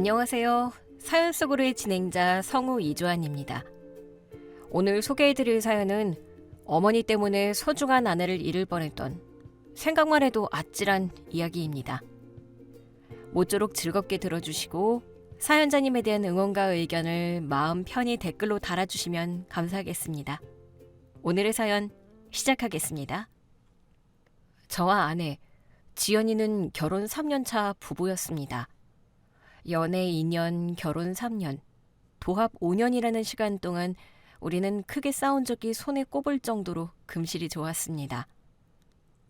안녕하세요. 사연 속으로의 진행자 성우 이주환입니다. 오늘 소개해드릴 사연은 어머니 때문에 소중한 아내를 잃을 뻔했던 생각만 해도 아찔한 이야기입니다. 모쪼록 즐겁게 들어주시고 사연자님에 대한 응원과 의견을 마음 편히 댓글로 달아주시면 감사하겠습니다. 오늘의 사연 시작하겠습니다. 저와 아내 지연이는 결혼 3년차 부부였습니다. 연애 2년, 결혼 3년, 도합 5년이라는 시간 동안 우리는 크게 싸운 적이 손에 꼽을 정도로 금실이 좋았습니다.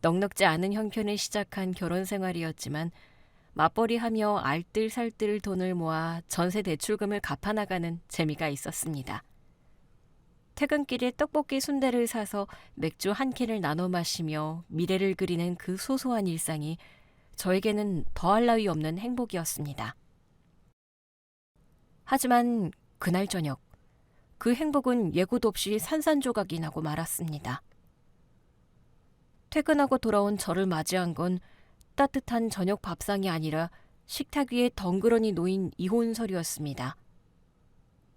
넉넉지 않은 형편에 시작한 결혼 생활이었지만 맞벌이하며 알뜰살뜰 돈을 모아 전세 대출금을 갚아나가는 재미가 있었습니다. 퇴근길에 떡볶이 순대를 사서 맥주 한 캔을 나눠 마시며 미래를 그리는 그 소소한 일상이 저에게는 더할 나위 없는 행복이었습니다. 하지만 그날 저녁, 그 행복은 예고도 없이 산산조각이 나고 말았습니다. 퇴근하고 돌아온 저를 맞이한 건 따뜻한 저녁 밥상이 아니라 식탁 위에 덩그러니 놓인 이혼설이었습니다.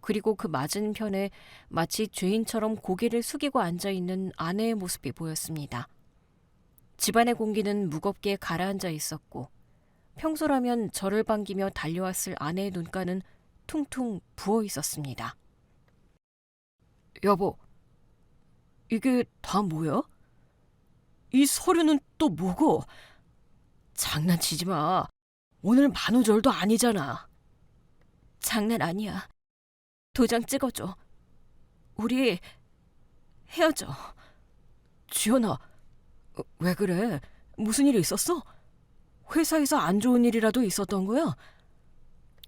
그리고 그 맞은편에 마치 죄인처럼 고개를 숙이고 앉아있는 아내의 모습이 보였습니다. 집안의 공기는 무겁게 가라앉아 있었고 평소라면 저를 반기며 달려왔을 아내의 눈가는 퉁퉁 부어 있었습니다. 여보, 이게 다 뭐야? 이 서류는 또 뭐고? 장난치지 마. 오늘 만우절도 아니잖아. 장난 아니야. 도장 찍어줘. 우리 헤어져. 지연아, 왜 그래? 무슨 일이 있었어? 회사에서 안 좋은 일이라도 있었던 거야?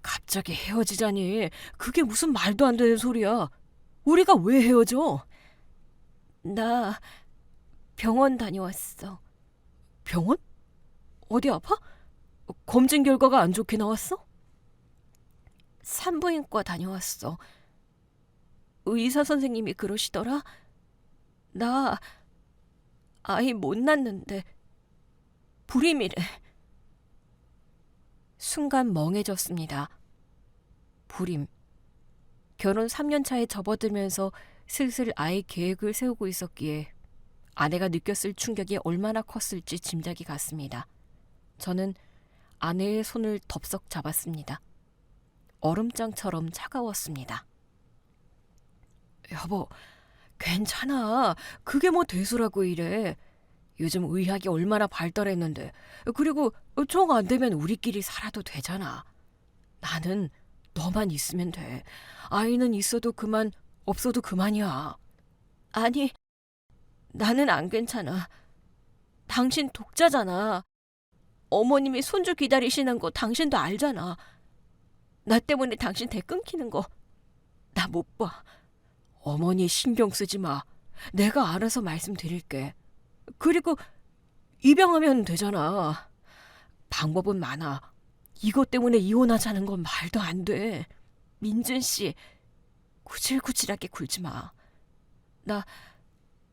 갑자기 헤어지자니 그게 무슨 말도 안 되는 소리야. 우리가 왜 헤어져? 나 병원 다녀왔어. 병원? 어디 아파? 검진 결과가 안 좋게 나왔어? 산부인과 다녀왔어. 의사 선생님이 그러시더라. 나 아이 못 낳는데 불임이래. 순간 멍해졌습니다. 불임. 결혼 3년 차에 접어들면서 슬슬 아이 계획을 세우고 있었기에 아내가 느꼈을 충격이 얼마나 컸을지 짐작이 갔습니다. 저는 아내의 손을 덥석 잡았습니다. 얼음장처럼 차가웠습니다. 여보, 괜찮아. 그게 뭐 대수라고 이래. 요즘 의학이 얼마나 발달했는데. 그리고 정 안 되면 우리끼리 살아도 되잖아. 나는 너만 있으면 돼. 아이는 있어도 그만, 없어도 그만이야. 아니, 나는 안 괜찮아. 당신 독자잖아. 어머님이 손주 기다리시는 거 당신도 알잖아. 나 때문에 당신 대 끊기는 거 나 못 봐. 어머니 신경 쓰지 마. 내가 알아서 말씀드릴게. 그리고 입양하면 되잖아. 방법은 많아. 이것 때문에 이혼하자는 건 말도 안 돼. 민준 씨, 구질구질하게 굴지 마. 나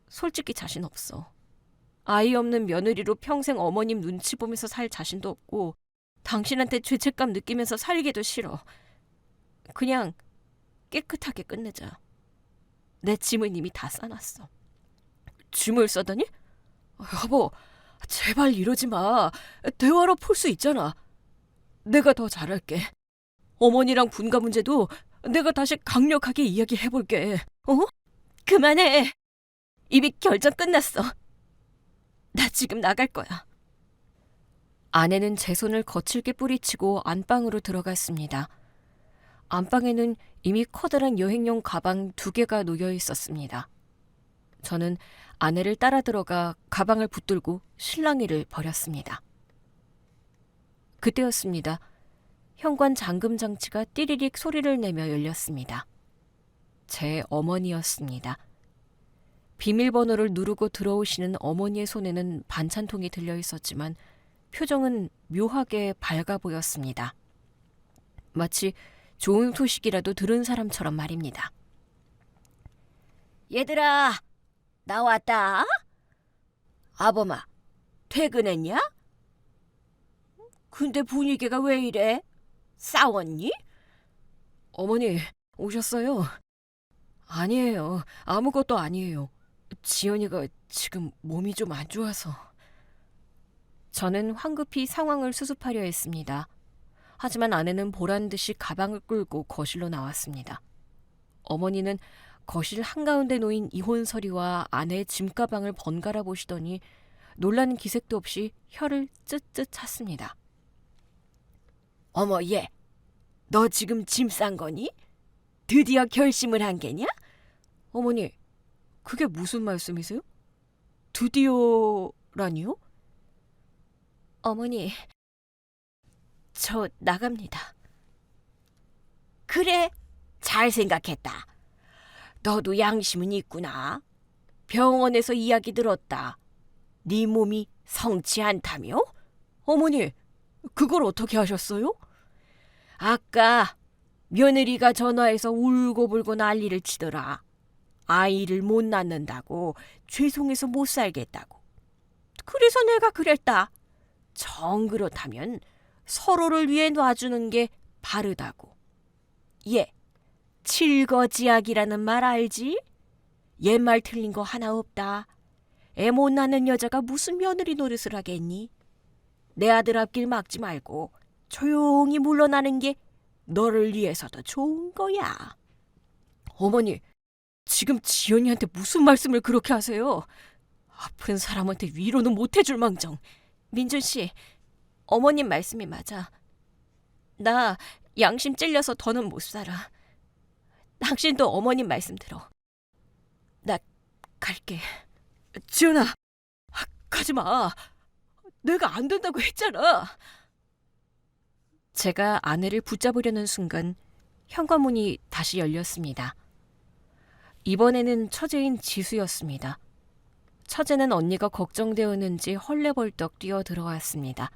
솔직히 자신 없어. 아이 없는 며느리로 평생 어머님 눈치 보면서 살 자신도 없고 당신한테 죄책감 느끼면서 살기도 싫어. 그냥 깨끗하게 끝내자. 내 짐은 이미 다 싸놨어. 짐을 싸다니? 여보, 제발 이러지 마. 대화로 풀 수 있잖아. 내가 더 잘할게. 어머니랑 분가 문제도 내가 다시 강력하게 이야기해볼게. 어? 그만해. 이미 결정 끝났어. 나 지금 나갈 거야. 아내는 제 손을 거칠게 뿌리치고 안방으로 들어갔습니다. 안방에는 이미 커다란 여행용 가방 2개가 놓여 있었습니다. 저는 아내를 따라 들어가 가방을 붙들고 실랑이를 벌였습니다. 그때였습니다. 현관 잠금 장치가 띠리릭 소리를 내며 열렸습니다. 제 어머니였습니다. 비밀번호를 누르고 들어오시는 어머니의 손에는 반찬통이 들려 있었지만 표정은 묘하게 밝아 보였습니다. 마치 좋은 소식이라도 들은 사람처럼 말입니다. 얘들아, 나 왔다. 아범아, 퇴근했냐? 근데 분위기가 왜 이래? 싸웠니? 어머니, 오셨어요? 아니에요. 아무것도 아니에요. 지연이가 지금 몸이 좀 안 좋아서. 저는 황급히 상황을 수습하려 했습니다. 하지만 아내는 보란 듯이 가방을 끌고 거실로 나왔습니다. 어머니는 거실 한가운데 놓인 이혼 서류와 아내의 짐가방을 번갈아 보시더니 놀라는 기색도 없이 혀를 쯧쯧 찼습니다. 어머 얘, 너 지금 짐 싼 거니? 드디어 결심을 한 게냐? 어머니, 그게 무슨 말씀이세요? 드디어라니요? 어머니, 저 나갑니다. 그래, 잘 생각했다. 너도 양심은 있구나. 병원에서 이야기 들었다. 네 몸이 성치 않다며? 어머니, 그걸 어떻게 하셨어요? 아까 며느리가 전화해서 울고불고 난리를 치더라. 아이를 못 낳는다고, 죄송해서 못 살겠다고. 그래서 내가 그랬다. 정 그렇다면 서로를 위해 놔주는 게 바르다고. 얘, 칠거지약이라는 말 알지? 옛말 틀린 거 하나 없다. 애 못 낳는 여자가 무슨 며느리 노릇을 하겠니? 내 아들 앞길 막지 말고 조용히 물러나는 게 너를 위해서도 좋은 거야. 어머니, 지금 지연이한테 무슨 말씀을 그렇게 하세요? 아픈 사람한테 위로는 못 해줄 망정. 민준 씨, 어머님 말씀이 맞아. 나 양심 찔려서 더는 못 살아. 당신도 어머님 말씀 들어. 나 갈게. 지연아, 가지 마. 내가 안 된다고 했잖아. 제가 아내를 붙잡으려는 순간 현관문이 다시 열렸습니다. 이번에는 처제인 지수였습니다. 처제는 언니가 걱정되었는지 헐레벌떡 뛰어 들어왔습니다.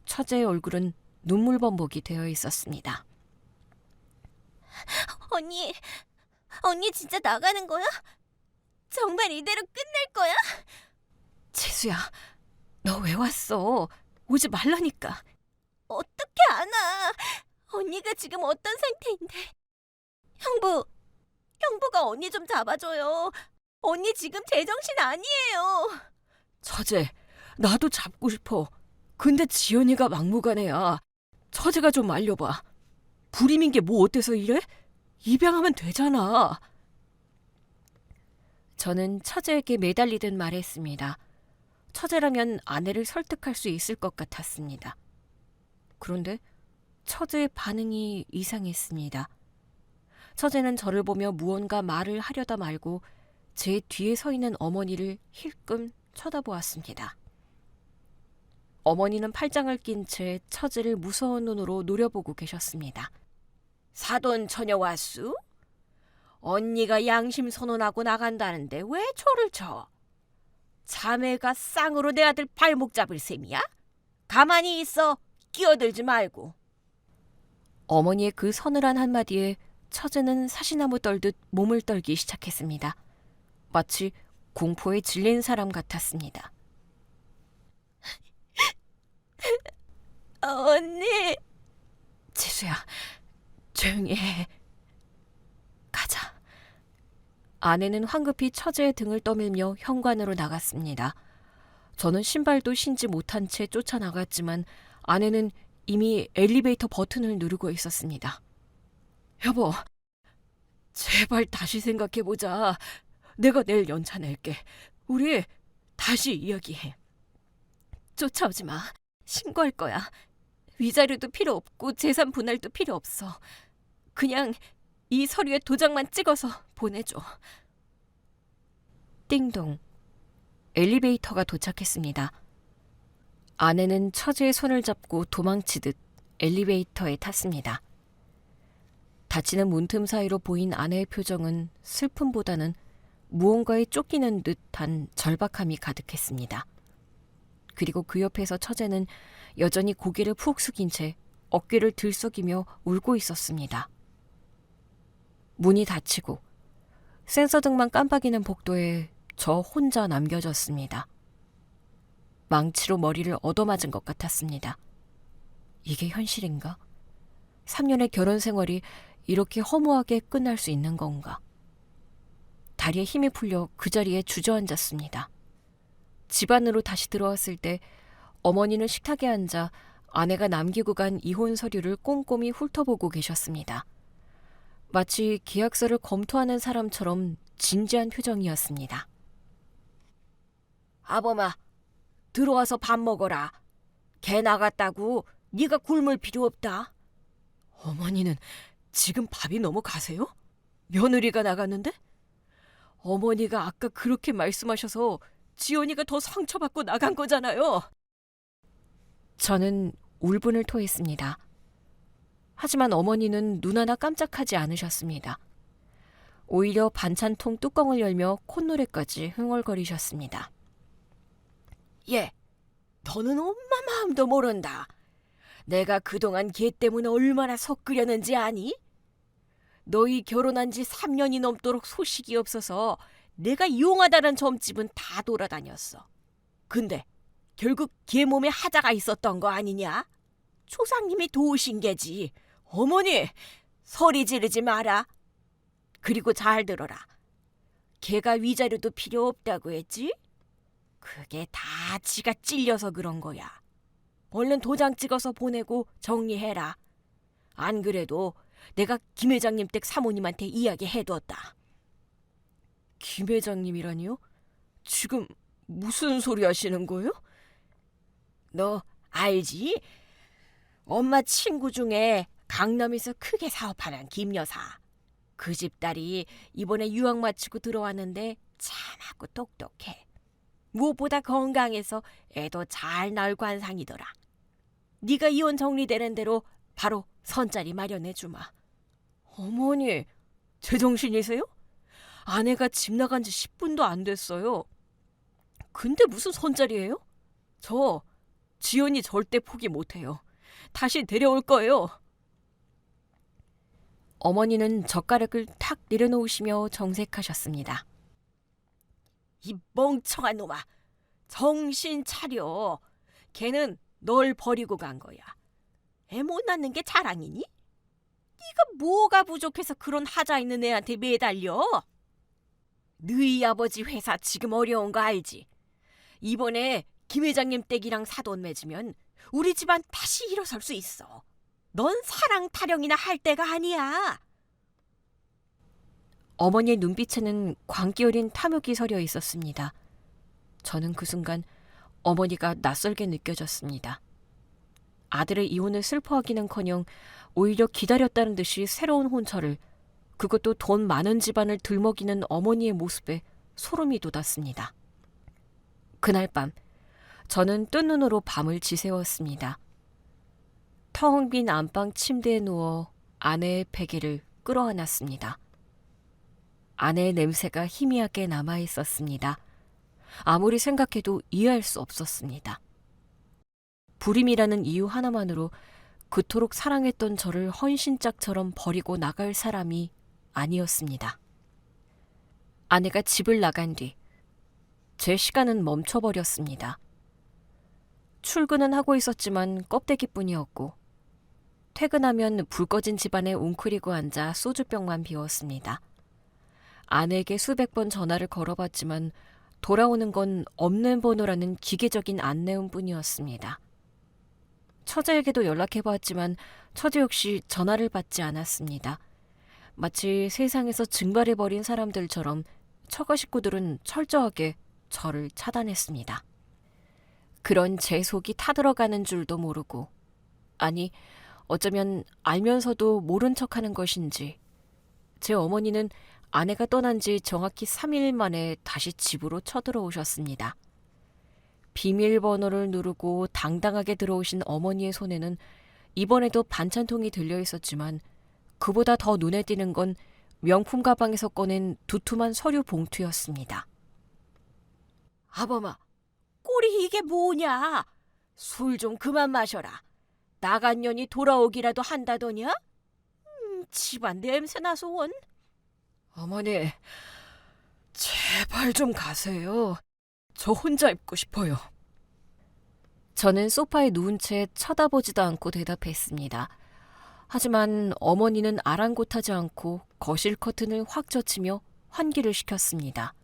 처제의 얼굴은 눈물범벅이 되어 있었습니다. 언니 진짜 나가는 거야? 정말 이대로 끝낼 거야? 지수야, 너 왜 왔어? 오지 말라니까. 어떻게 알아? 언니가 지금 어떤 상태인데. 형부가 언니 좀 잡아줘요. 언니 지금 제정신 아니에요. 처제, 나도 잡고 싶어. 근데 지연이가 막무가내야. 처제가 좀 말려봐. 불임인 게 뭐 어때서 이래? 입양하면 되잖아. 저는 처제에게 매달리듯 말했습니다. 처제라면 아내를 설득할 수 있을 것 같았습니다. 그런데 처제의 반응이 이상했습니다. 처제는 저를 보며 무언가 말을 하려다 말고 제 뒤에 서 있는 어머니를 힐끔 쳐다보았습니다. 어머니는 팔짱을 낀 채 처제를 무서운 눈으로 노려보고 계셨습니다. 사돈 처녀 왔수? 언니가 양심 선언하고 나간다는데 왜 초를 쳐? 자매가 쌍으로 내 아들 발목 잡을 셈이야? 가만히 있어. 끼어들지 말고. 어머니의 그 서늘한 한마디에 처제는 사시나무 떨듯 몸을 떨기 시작했습니다. 마치 공포에 질린 사람 같았습니다. 언니. 지수야, 조용히 해. 가자. 아내는 황급히 처제의 등을 떠밀며 현관으로 나갔습니다. 저는 신발도 신지 못한 채 쫓아나갔지만 아내는 이미 엘리베이터 버튼을 누르고 있었습니다. 여보, 제발 다시 생각해보자. 내가 내일 연차 낼게. 우리 다시 이야기해. 쫓아오지 마. 신고할 거야. 위자료도 필요 없고 재산 분할도 필요 없어. 그냥 이 서류에 도장만 찍어서 보내줘. 띵동. 엘리베이터가 도착했습니다. 아내는 처제의 손을 잡고 도망치듯 엘리베이터에 탔습니다. 닫히는 문틈 사이로 보인 아내의 표정은 슬픔보다는 무언가에 쫓기는 듯한 절박함이 가득했습니다. 그리고 그 옆에서 처제는 여전히 고개를 푹 숙인 채 어깨를 들썩이며 울고 있었습니다. 문이 닫히고 센서등만 깜빡이는 복도에 저 혼자 남겨졌습니다. 망치로 머리를 얻어맞은 것 같았습니다. 이게 현실인가? 3년의 결혼 생활이 이렇게 허무하게 끝날 수 있는 건가? 다리에 힘이 풀려 그 자리에 주저앉았습니다. 집 안으로 다시 들어왔을 때 어머니는 식탁에 앉아 아내가 남기고 간 이혼 서류를 꼼꼼히 훑어보고 계셨습니다. 마치 계약서를 검토하는 사람처럼 진지한 표정이었습니다. 아범아, 들어와서 밥 먹어라. 개 나갔다고 네가 굶을 필요 없다. 어머니는 지금 밥이 넘어가세요? 며느리가 나갔는데? 어머니가 아까 그렇게 말씀하셔서 지연이가 더 상처받고 나간 거잖아요. 저는 울분을 토했습니다. 하지만 어머니는 눈 하나 깜짝하지 않으셨습니다. 오히려 반찬통 뚜껑을 열며 콧노래까지 흥얼거리셨습니다. 예, 너는 엄마 마음도 모른다. 내가 그동안 걔 때문에 얼마나 섞으려는지 아니? 너희 결혼한 지 3년이 넘도록 소식이 없어서 내가 이용하다는 점집은 다 돌아다녔어. 근데 결국 걔 몸에 하자가 있었던 거 아니냐? 조상님이 도우신 게지. 어머니, 소리 지르지 마라. 그리고 잘 들어라. 걔가 위자료도 필요 없다고 했지? 그게 다 지가 찔려서 그런 거야. 얼른 도장 찍어서 보내고 정리해라. 안 그래도 내가 김 회장님 댁 사모님한테 이야기해뒀다. 김 회장님이라니요? 지금 무슨 소리 하시는 거예요? 너 알지? 엄마 친구 중에 강남에서 크게 사업하는 김 여사. 그 집 딸이 이번에 유학 마치고 들어왔는데 참하고 똑똑해. 무엇보다 건강해서 애도 잘 낳을 관상이더라. 네가 이혼 정리되는 대로 바로 선자리 마련해주마. 어머니, 제정신이세요? 아내가 집 나간 지 10분도 안 됐어요. 근데 무슨 선자리예요? 저 지연이 절대 포기 못해요. 다시 데려올 거예요. 어머니는 젓가락을 탁 내려놓으시며 정색하셨습니다. 이 멍청한 놈아, 정신 차려. 걔는 널 버리고 간 거야. 애 못 낳는 게 자랑이니? 네가 뭐가 부족해서 그런 하자 있는 애한테 매달려? 너희 아버지 회사 지금 어려운 거 알지? 이번에 김 회장님 댁이랑 사돈 맺으면 우리 집안 다시 일어설 수 있어. 넌 사랑 타령이나 할 때가 아니야. 어머니의 눈빛에는 광기 어린 탐욕이 서려 있었습니다. 저는 그 순간 어머니가 낯설게 느껴졌습니다. 아들의 이혼을 슬퍼하기는커녕 오히려 기다렸다는 듯이 새로운 혼처를, 그것도 돈 많은 집안을 들먹이는 어머니의 모습에 소름이 돋았습니다. 그날 밤 저는 뜬 눈으로 밤을 지새웠습니다. 텅 빈 안방 침대에 누워 아내의 베개를 끌어안았습니다. 아내의 냄새가 희미하게 남아있었습니다. 아무리 생각해도 이해할 수 없었습니다. 불임이라는 이유 하나만으로 그토록 사랑했던 저를 헌신짝처럼 버리고 나갈 사람이 아니었습니다. 아내가 집을 나간 뒤 제 시간은 멈춰버렸습니다. 출근은 하고 있었지만 껍데기뿐이었고, 퇴근하면 불 꺼진 집안에 웅크리고 앉아 소주병만 비웠습니다. 아내에게 수백 번 전화를 걸어봤지만 돌아오는 건 없는 번호라는 기계적인 안내음뿐이었습니다. 처제에게도 연락해보았지만 처제 역시 전화를 받지 않았습니다. 마치 세상에서 증발해버린 사람들처럼 처가 식구들은 철저하게 저를 차단했습니다. 그런 제 속이 타들어가는 줄도 모르고, 아니 어쩌면 알면서도 모른 척하는 것인지 제 어머니는 아내가 떠난 지 정확히 3일 만에 다시 집으로 쳐들어오셨습니다. 비밀번호를 누르고 당당하게 들어오신 어머니의 손에는 이번에도 반찬통이 들려 있었지만 그보다 더 눈에 띄는 건 명품 가방에서 꺼낸 두툼한 서류 봉투였습니다. 아범아, 꼴이 이게 뭐냐? 술 좀 그만 마셔라. 나간 년이 돌아오기라도 한다더냐? 집안 냄새 나서 원. 어머니, 제발 좀 가세요. 저 혼자 있고 싶어요. 저는 소파에 누운 채 쳐다보지도 않고 대답했습니다. 하지만 어머니는 아랑곳하지 않고 거실 커튼을 확 젖히며 환기를 시켰습니다.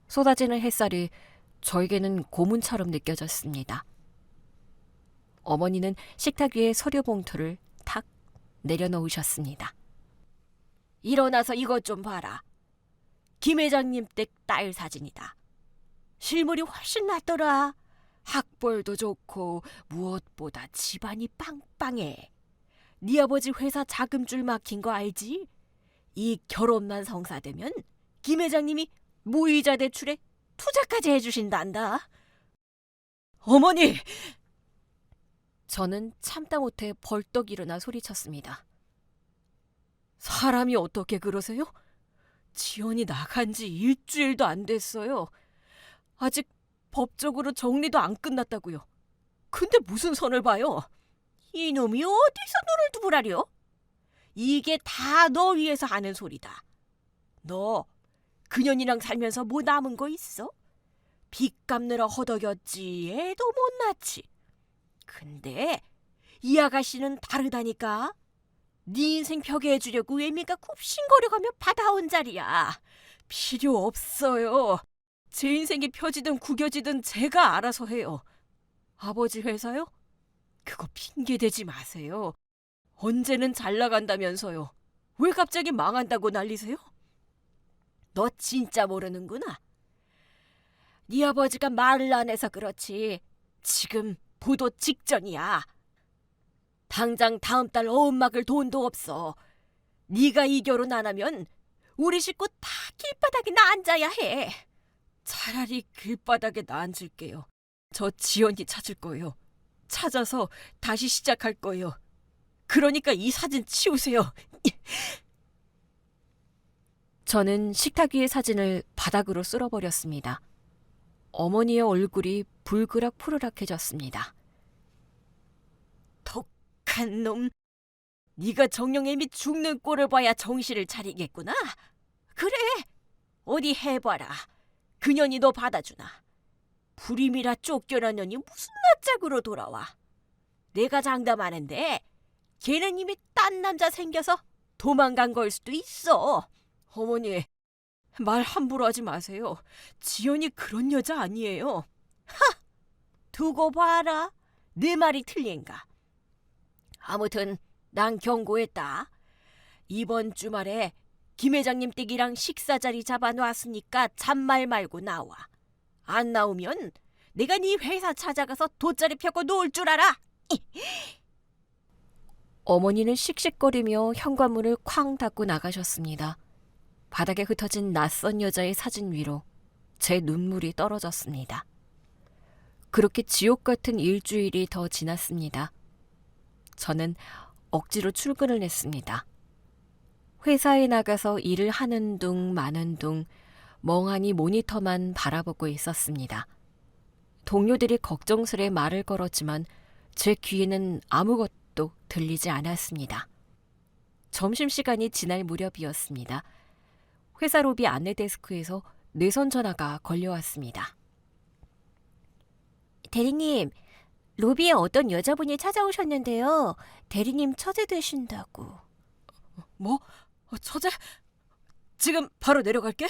쏟아지는 햇살이 저에게는 고문처럼 느껴졌습니다. 어머니는 식탁 위에 서류 봉투를 탁 내려놓으셨습니다. 일어나서 이것 좀 봐라. 김 회장님 댁 딸 사진이다. 실물이 훨씬 낫더라. 학벌도 좋고 무엇보다 집안이 빵빵해. 네 아버지 회사 자금줄 막힌 거 알지? 이 결혼만 성사되면 김 회장님이 무이자 대출에 투자까지 해주신단다. 어머니! 저는 참다 못해 벌떡 일어나 소리쳤습니다. 사람이 어떻게 그러세요? 지연이 나간 지 일주일도 안 됐어요. 아직 법적으로 정리도 안 끝났다고요. 근데 무슨 선을 봐요? 이놈이 어디서 눈을 두부라려? 이게 다 너 위해서 하는 소리다. 너 그년이랑 살면서 뭐 남은 거 있어? 빚 갚느라 허덕였지 애도 못 낳지. 근데 이 아가씨는 다르다니까. 네 인생 벽에 해주려고 애미가 굽신거려가며 받아온 자리야. 필요 없어요. 제 인생이 펴지든 구겨지든 제가 알아서 해요. 아버지 회사요? 그거 핑계대지 마세요. 언제는 잘 나간다면서요. 왜 갑자기 망한다고 난리세요? 너 진짜 모르는구나. 네 아버지가 말을 안 해서 그렇지. 지금 부도 직전이야. 당장 다음 달 어음 막을 돈도 없어. 네가 이 결혼 안 하면 우리 식구 다 길바닥에 나 앉아야 해. 차라리 길바닥에 나 앉을게요. 저 지연이 찾을 거예요. 찾아서 다시 시작할 거예요. 그러니까 이 사진 치우세요. 저는 식탁 위의 사진을 바닥으로 쓸어버렸습니다. 어머니의 얼굴이 불그락 푸르락해졌습니다. 독한 놈, 네가 정령애미 죽는 꼴을 봐야 정신을 차리겠구나. 그래, 어디 해봐라. 그년이 너 받아주나. 불임이라 쫓겨난 년이 무슨 낯짝으로 돌아와. 내가 장담하는데 걔는 이미 딴 남자 생겨서 도망간 걸 수도 있어. 어머니, 말 함부로 하지 마세요. 지연이 그런 여자 아니에요. 하! 두고 봐라. 내 말이 틀린가. 아무튼 난 경고했다. 이번 주말에 김 회장님 댁이랑 식사 자리 잡아놨으니까 잔말 말고 나와. 안 나오면 내가 네 회사 찾아가서 돗자리 펴고 놓을 줄 알아. 어머니는 씩씩거리며 현관문을 쾅 닫고 나가셨습니다. 바닥에 흩어진 낯선 여자의 사진 위로 제 눈물이 떨어졌습니다. 그렇게 지옥 같은 일주일이 더 지났습니다. 저는 억지로 출근을 했습니다. 회사에 나가서 일을 하는 둥 마는 둥 멍하니 모니터만 바라보고 있었습니다. 동료들이 걱정스레 말을 걸었지만 제 귀에는 아무것도 들리지 않았습니다. 점심시간이 지날 무렵이었습니다. 회사 로비 안내 데스크에서 내선 전화가 걸려왔습니다. 대리님, 로비에 어떤 여자분이 찾아오셨는데요. 대리님 처제 되신다고. 뭐? 처제? 지금 바로 내려갈게.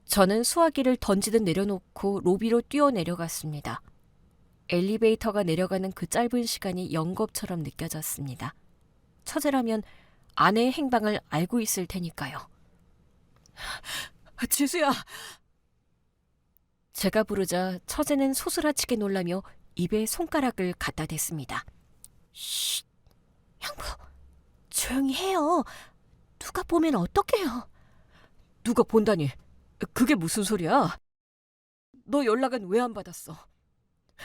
저는 수화기를 던지듯 내려놓고 로비로 뛰어내려갔습니다. 엘리베이터가 내려가는 그 짧은 시간이 영겁처럼 느껴졌습니다. 처제라면 아내의 행방을 알고 있을 테니까요. 지수야! 제가 부르자 처제는 소스라치게 놀라며 입에 손가락을 갖다 댔습니다. 쉿! 형부, 조용히 해요. 누가 보면 어떡해요. 누가 본다니? 그게 무슨 소리야? 너 연락은 왜 안 받았어?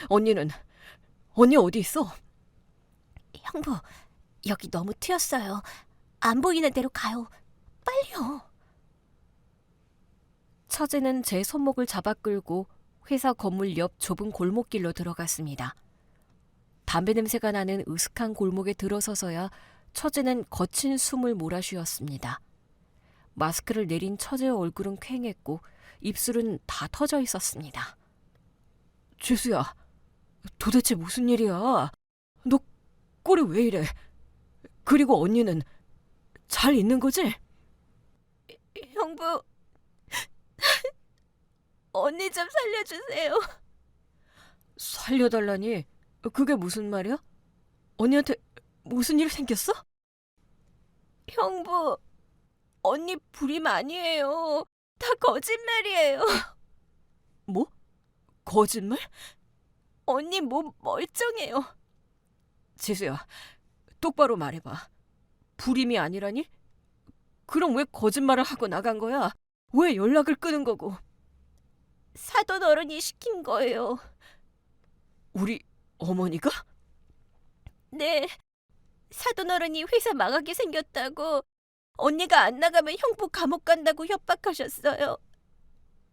언니 어디 있어? 형부, 여기 너무 트였어요. 안 보이는 대로 가요. 빨리요. 처제는 제 손목을 잡아 끌고 회사 건물 옆 좁은 골목길로 들어갔습니다. 담배 냄새가 나는 으슥한 골목에 들어서서야 처제는 거친 숨을 몰아쉬었습니다. 마스크를 내린 처제의 얼굴은 퀭했고 입술은 다 터져 꼴이 왜 이래? 그리고 언니는 잘 있는 거지? 형부, 언니 좀 살려주세요. 살려달라니? 그게 무슨 말이야? 언니한테 무슨 일 생겼어? 형부, 언니 불임 아니에요. 다 거짓말이에요. 뭐? 거짓말? 언니 몸 멀쩡해요. 지수야, 똑바로 말해봐. 불임이 아니라니? 그럼 왜 거짓말을 하고 나간 거야? 왜 연락을 끊은 거고? 사돈 어른이 시킨 거예요. 우리 어머니가? 네, 사돈 어른이 회사 망하게 생겼다고 언니가 안 나가면 형부 감옥 간다고 협박하셨어요.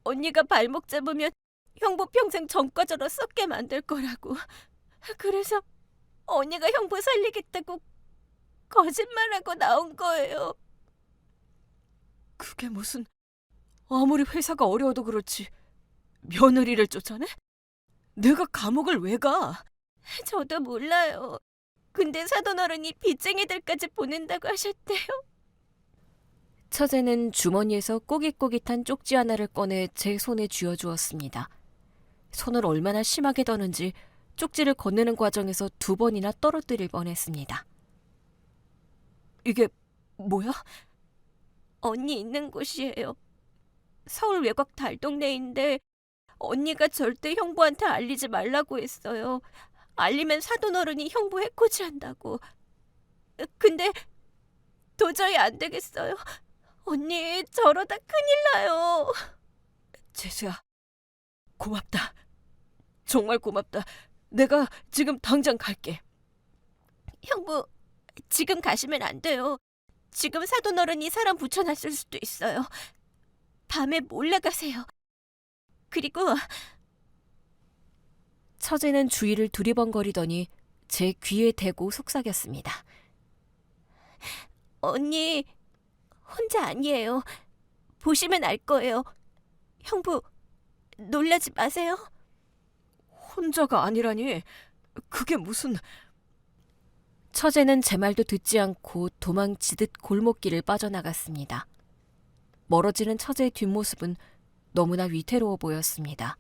언니가 발목 잡으면 형부 평생 전과자로 썩게 만들 거라고. 그래서 언니가 형부 살리겠다고 거짓말하고 나온 거예요. 그게 무슨... 아무리 회사가 어려워도 그렇지 며느리를 쫓아내? 내가 감옥을 왜 가? 저도 몰라요. 근데 사돈 어른이 빚쟁이들까지 보낸다고 하셨대요. 처제는 주머니에서 꼬깃꼬깃한 쪽지 하나를 꺼내 제 손에 쥐어주었습니다. 손을 얼마나 심하게 더는지 쪽지를 건네는 과정에서 2번이나 떨어뜨릴 뻔했습니다. 이게 뭐야? 언니 있는 곳이에요. 서울 외곽 달동네인데 언니가 절대 형부한테 알리지 말라고 했어요. 알리면 사돈 어른이 형부 해코지한다고. 근데 도저히 안 되겠어요. 언니 저러다 큰일 나요. 재수야, 고맙다. 정말 고맙다. 내가 지금 당장 갈게. 형부, 지금 가시면 안 돼요. 지금 사돈 어른이 사람 붙여놨을 수도 있어요. 밤에 몰래 가세요. 그리고 처제는 주위를 두리번거리더니 제 귀에 대고 속삭였습니다. 언니 혼자 아니에요. 보시면 알 거예요. 형부, 놀라지 마세요. 혼자가 아니라니. 그게 무슨... 처제는 제 말도 듣지 않고 도망치듯 골목길을 빠져나갔습니다. 멀어지는 처제의 뒷모습은 너무나 위태로워 보였습니다.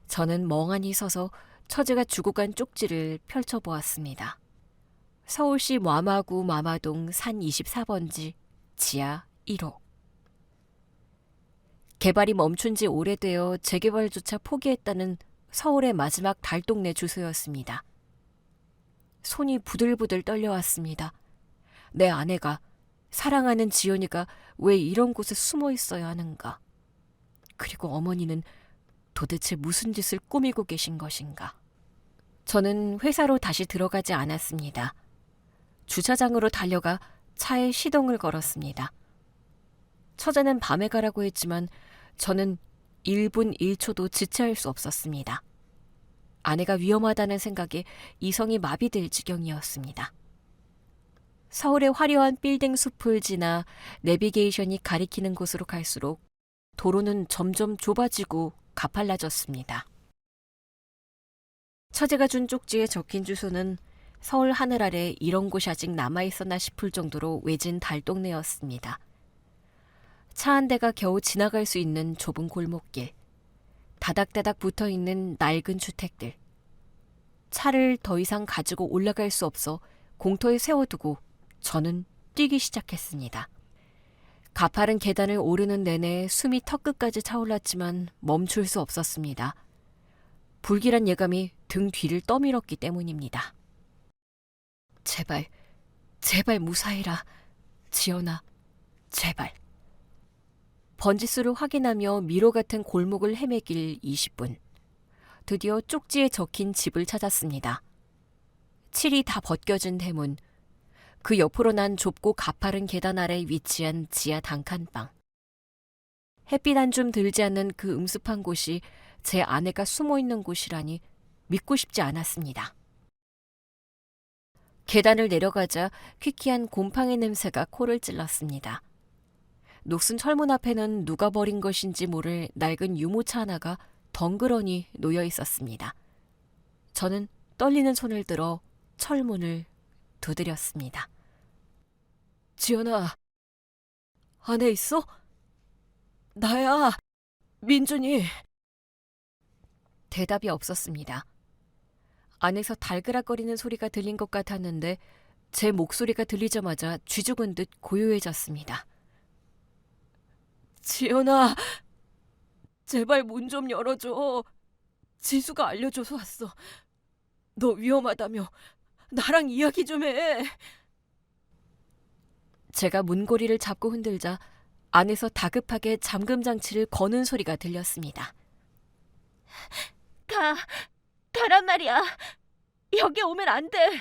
저는 멍하니 서서 처제가 주고 간 쪽지를 펼쳐보았습니다. 서울시 마마구 마마동 산 24번지 지하 1호. 개발이 멈춘 지 오래되어 재개발조차 포기했다는 서울의 마지막 달동네 주소였습니다. 손이 부들부들 떨려왔습니다. 내 아내가, 사랑하는 지연이가 왜 이런 곳에 숨어 있어야 하는가? 그리고 어머니는 도대체 무슨 짓을 꾸미고 계신 것인가? 저는 회사로 다시 들어가지 않았습니다. 주차장으로 달려가 차에 시동을 걸었습니다. 처제는 밤에 가라고 했지만 저는 1분 1초도 지체할 수 없었습니다. 아내가 위험하다는 생각에 이성이 마비될 지경이었습니다. 서울의 화려한 빌딩 숲을 지나 내비게이션이 가리키는 곳으로 갈수록 도로는 점점 좁아지고 가팔라졌습니다. 처제가 준 쪽지에 적힌 주소는 서울 하늘 아래 이런 곳이 아직 남아있었나 싶을 정도로 외진 달동네였습니다. 차 한 대가 겨우 지나갈 수 있는 좁은 골목길, 다닥다닥 붙어있는 낡은 주택들. 차를 더 이상 가지고 올라갈 수 없어 공터에 세워두고 저는 뛰기 시작했습니다. 가파른 계단을 오르는 내내 숨이 턱끝까지 차올랐지만 멈출 수 없었습니다. 불길한 예감이 등 뒤를 떠밀었기 때문입니다. 제발, 제발 무사해라. 지연아, 제발. 번지수를 확인하며 미로 같은 골목을 헤매길 20분. 드디어 쪽지에 적힌 집을 찾았습니다. 칠이 다 벗겨진 대문, 그 옆으로 난 좁고 가파른 계단 아래 위치한 지하 단칸방. 햇빛 한 줌 들지 않는 그 음습한 곳이 제 아내가 숨어있는 곳이라니 믿고 싶지 않았습니다. 계단을 내려가자 퀴퀴한 곰팡이 냄새가 코를 찔렀습니다. 녹슨 철문 앞에는 누가 버린 것인지 모를 낡은 유모차 하나가 덩그러니 놓여 있었습니다. 저는 떨리는 손을 들어 철문을 두드렸습니다. 지연아, 안에 있어? 나야, 민준이. 대답이 없었습니다. 안에서 달그락거리는 소리가 들린 것 같았는데 제 목소리가 들리자마자 쥐죽은 듯 고요해졌습니다. 지연아, 제발 문 좀 열어줘. 지수가 알려줘서 왔어. 너 위험하다며. 나랑 이야기 좀 해. 제가 문고리를 잡고 흔들자 안에서 다급하게 잠금 장치를 거는 소리가 들렸습니다. 가란 말이야. 여기 오면 안 돼.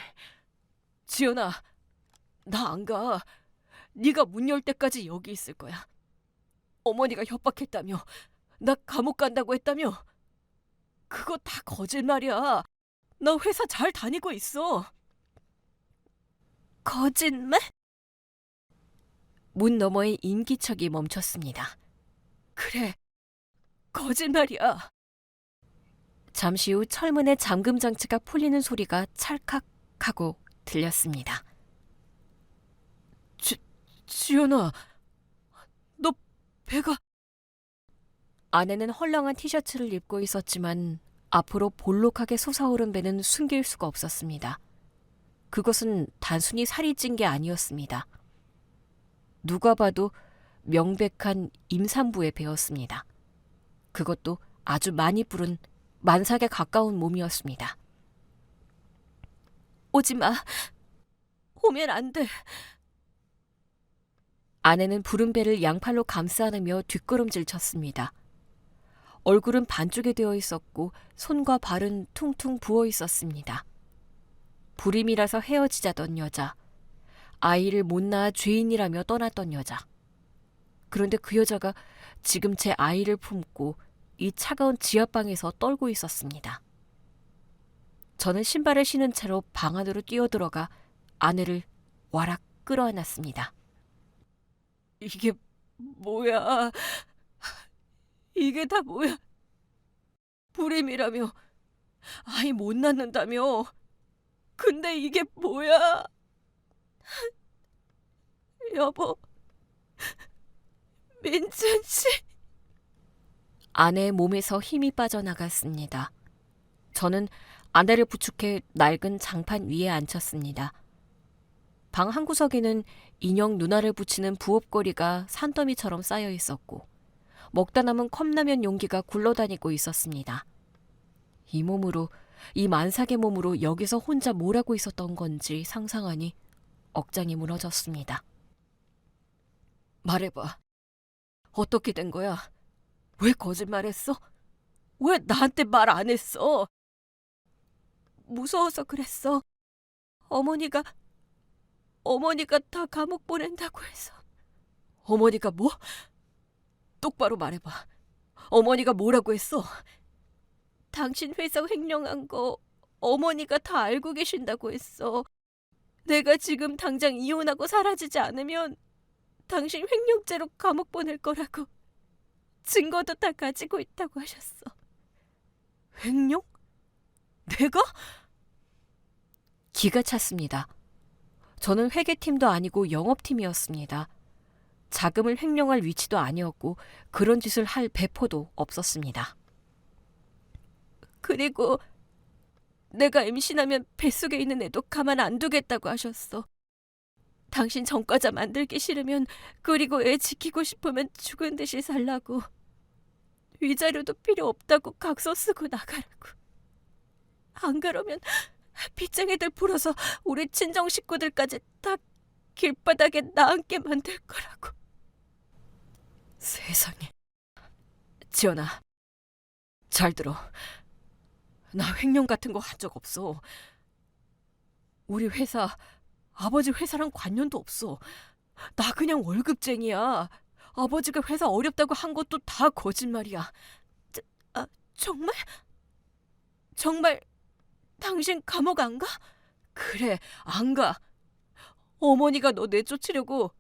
지연아, 나 안 가. 네가 문 열 때까지 여기 있을 거야. 어머니가 협박했다며. 나 감옥 간다고 했다며. 그거 다 거짓말이야. 나 회사 잘 다니고 있어. 거짓말? 문 너머의 인기척이 멈췄습니다. 그래, 거짓말이야. 잠시 후 철문의 잠금 장치가 풀리는 소리가 찰칵하고 들렸습니다. 지연아, 너 배가... 아내는 헐렁한 티셔츠를 입고 있었지만 앞으로 볼록하게 솟아오른 배는 숨길 수가 없었습니다. 그것은 단순히 살이 찐 게 아니었습니다. 누가 봐도 명백한 임산부의 배였습니다. 그것도 아주 많이 부른 만삭에 가까운 몸이었습니다. 오지 마. 오면 안 돼. 아내는 부른 배를 양팔로 감싸 안으며 뒷걸음질 쳤습니다. 얼굴은 반쪽이 되어 있었고 손과 발은 퉁퉁 부어 있었습니다. 불임이라서 헤어지자던 여자, 아이를 못 낳아 죄인이라며 떠났던 여자. 그런데 그 여자가 지금 제 아이를 품고 이 차가운 지하방에서 떨고 있었습니다. 저는 신발을 신은 채로 방 안으로 뛰어들어가 아내를 와락 끌어안았습니다. 이게 뭐야? 이게 다 뭐야? 불임이라며, 아이 못 낳는다며. 근데 이게 뭐야? 여보, 민준 씨. 아내의 몸에서 힘이 빠져나갔습니다. 저는 아내를 부축해 낡은 장판 위에 앉혔습니다. 방 한구석에는 인형 누나를 붙이는 부업거리가 산더미처럼 쌓여 있었고 먹다 남은 컵라면 용기가 굴러다니고 있었습니다. 이 몸으로, 이 만삭의 몸으로 여기서 혼자 뭘 하고 있었던 건지 상상하니 억장이 무너졌습니다. 말해봐. 어떻게 된 거야? 왜 거짓말했어? 왜 나한테 말 안 했어? 무서워서 그랬어. 어머니가 다 감옥 보낸다고 해서. 어머니가 뭐? 똑바로 말해봐. 어머니가 뭐라고 했어? 당신 회사 횡령한 거 어머니가 다 알고 계신다고 했어. 내가 지금 당장 이혼하고 사라지지 않으면 당신 횡령죄로 감옥 보낼 거라고. 증거도 다 가지고 있다고 하셨어. 횡령? 내가? 기가 찼습니다. 저는 회계팀도 아니고 영업팀이었습니다. 자금을 횡령할 위치도 아니었고 그런 짓을 할 배포도 없었습니다. 그리고 내가 임신하면 뱃속에 있는 애도 가만 안 두겠다고 하셨어. 당신 전과자 만들기 싫으면, 그리고 애 지키고 싶으면 죽은 듯이 살라고. 위자료도 필요 없다고 각서 쓰고 나가라고. 안 그러면 빚쟁이들 풀어서 우리 친정 식구들까지 다 길바닥에 나앉게 만들 거라고. 세상에. 지연아, 잘 들어. 나 횡령 같은 거 한 적 없어. 우리 회사, 아버지 회사랑 관련도 없어. 나 그냥 월급쟁이야. 아버지가 회사 어렵다고 한 것도 다 거짓말이야. 정말? 정말 당신 감옥 안 가? 그래, 안 가. 어머니가 너 내쫓으려고,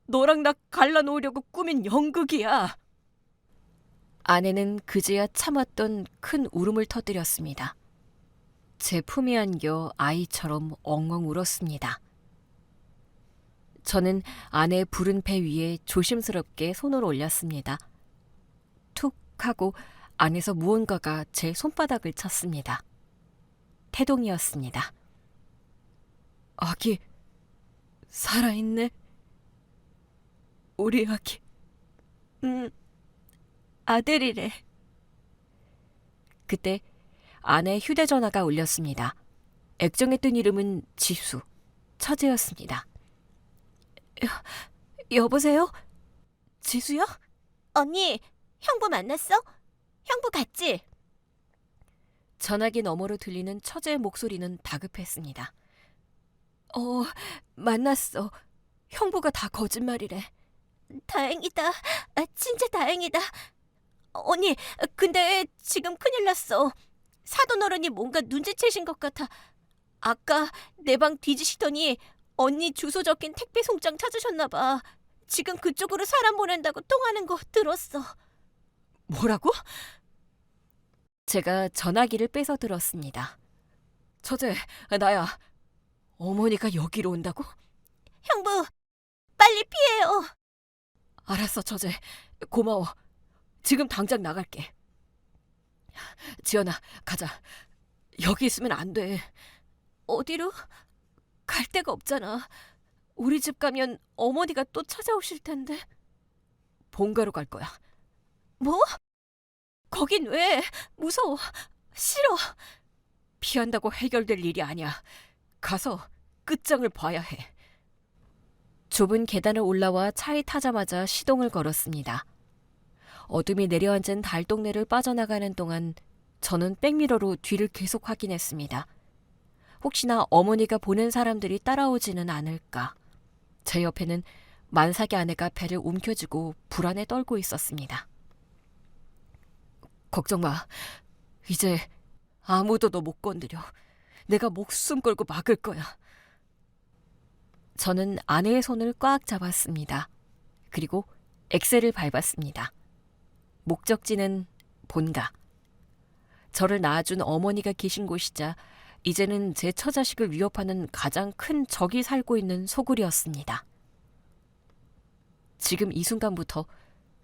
너랑 나 갈라놓으려고 꾸민 연극이야. 아내는 그제야 참았던 큰 울음을 터뜨렸습니다. 제 품에 안겨 아이처럼 엉엉 울었습니다. 저는 아내의 부른 배 위에 조심스럽게 손을 올렸습니다. 툭 하고 안에서 무언가가 제 손바닥을 쳤습니다. 태동이었습니다. 아기, 살아있네. 우리 아기. 아들이래. 그때 아내의 휴대전화가 울렸습니다. 액정에 뜬 이름은 지수, 처제였습니다. 여보세요? 지수야? 언니, 형부 만났어? 형부 갔지? 전화기 너머로 들리는 처제의 목소리는 다급했습니다. 만났어. 형부가 다 거짓말이래. 다행이다. 진짜 다행이다. 언니, 근데 지금 큰일 났어. 사돈 어른이 뭔가 눈치채신 것 같아. 아까 내 방 뒤지시더니 언니 주소 적힌 택배 송장 찾으셨나 봐. 지금 그쪽으로 사람 보낸다고 통하는 거 들었어. 뭐라고? 제가 전화기를 빼서 들었습니다. 처제, 나야. 어머니가 여기로 온다고? 형부, 빨리 피해요. 알았어, 처제. 고마워. 지금 당장 나갈게. 지연아, 가자. 여기 있으면 안 돼. 어디로? 갈 데가 없잖아. 우리 집 가면 어머니가 또 찾아오실 텐데. 본가로 갈 거야. 뭐? 거긴 왜? 무서워. 싫어. 피한다고 해결될 일이 아니야. 가서 끝장을 봐야 해. 좁은 계단을 올라와 차에 타자마자 시동을 걸었습니다. 어둠이 내려앉은 달동네를 빠져나가는 동안 저는 백미러로 뒤를 계속 확인했습니다. 혹시나 어머니가 보낸 사람들이 따라오지는 않을까. 제 옆에는 만삭의 아내가 배를 움켜쥐고 불안에 떨고 있었습니다. 걱정 마. 이제 아무도 너 못 건드려. 내가 목숨 걸고 막을 거야. 저는 아내의 손을 꽉 잡았습니다. 그리고 엑셀을 밟았습니다. 목적지는 본가. 저를 낳아준 어머니가 계신 곳이자 이제는 제 처자식을 위협하는 가장 큰 적이 살고 있는 소굴이었습니다. 지금 이 순간부터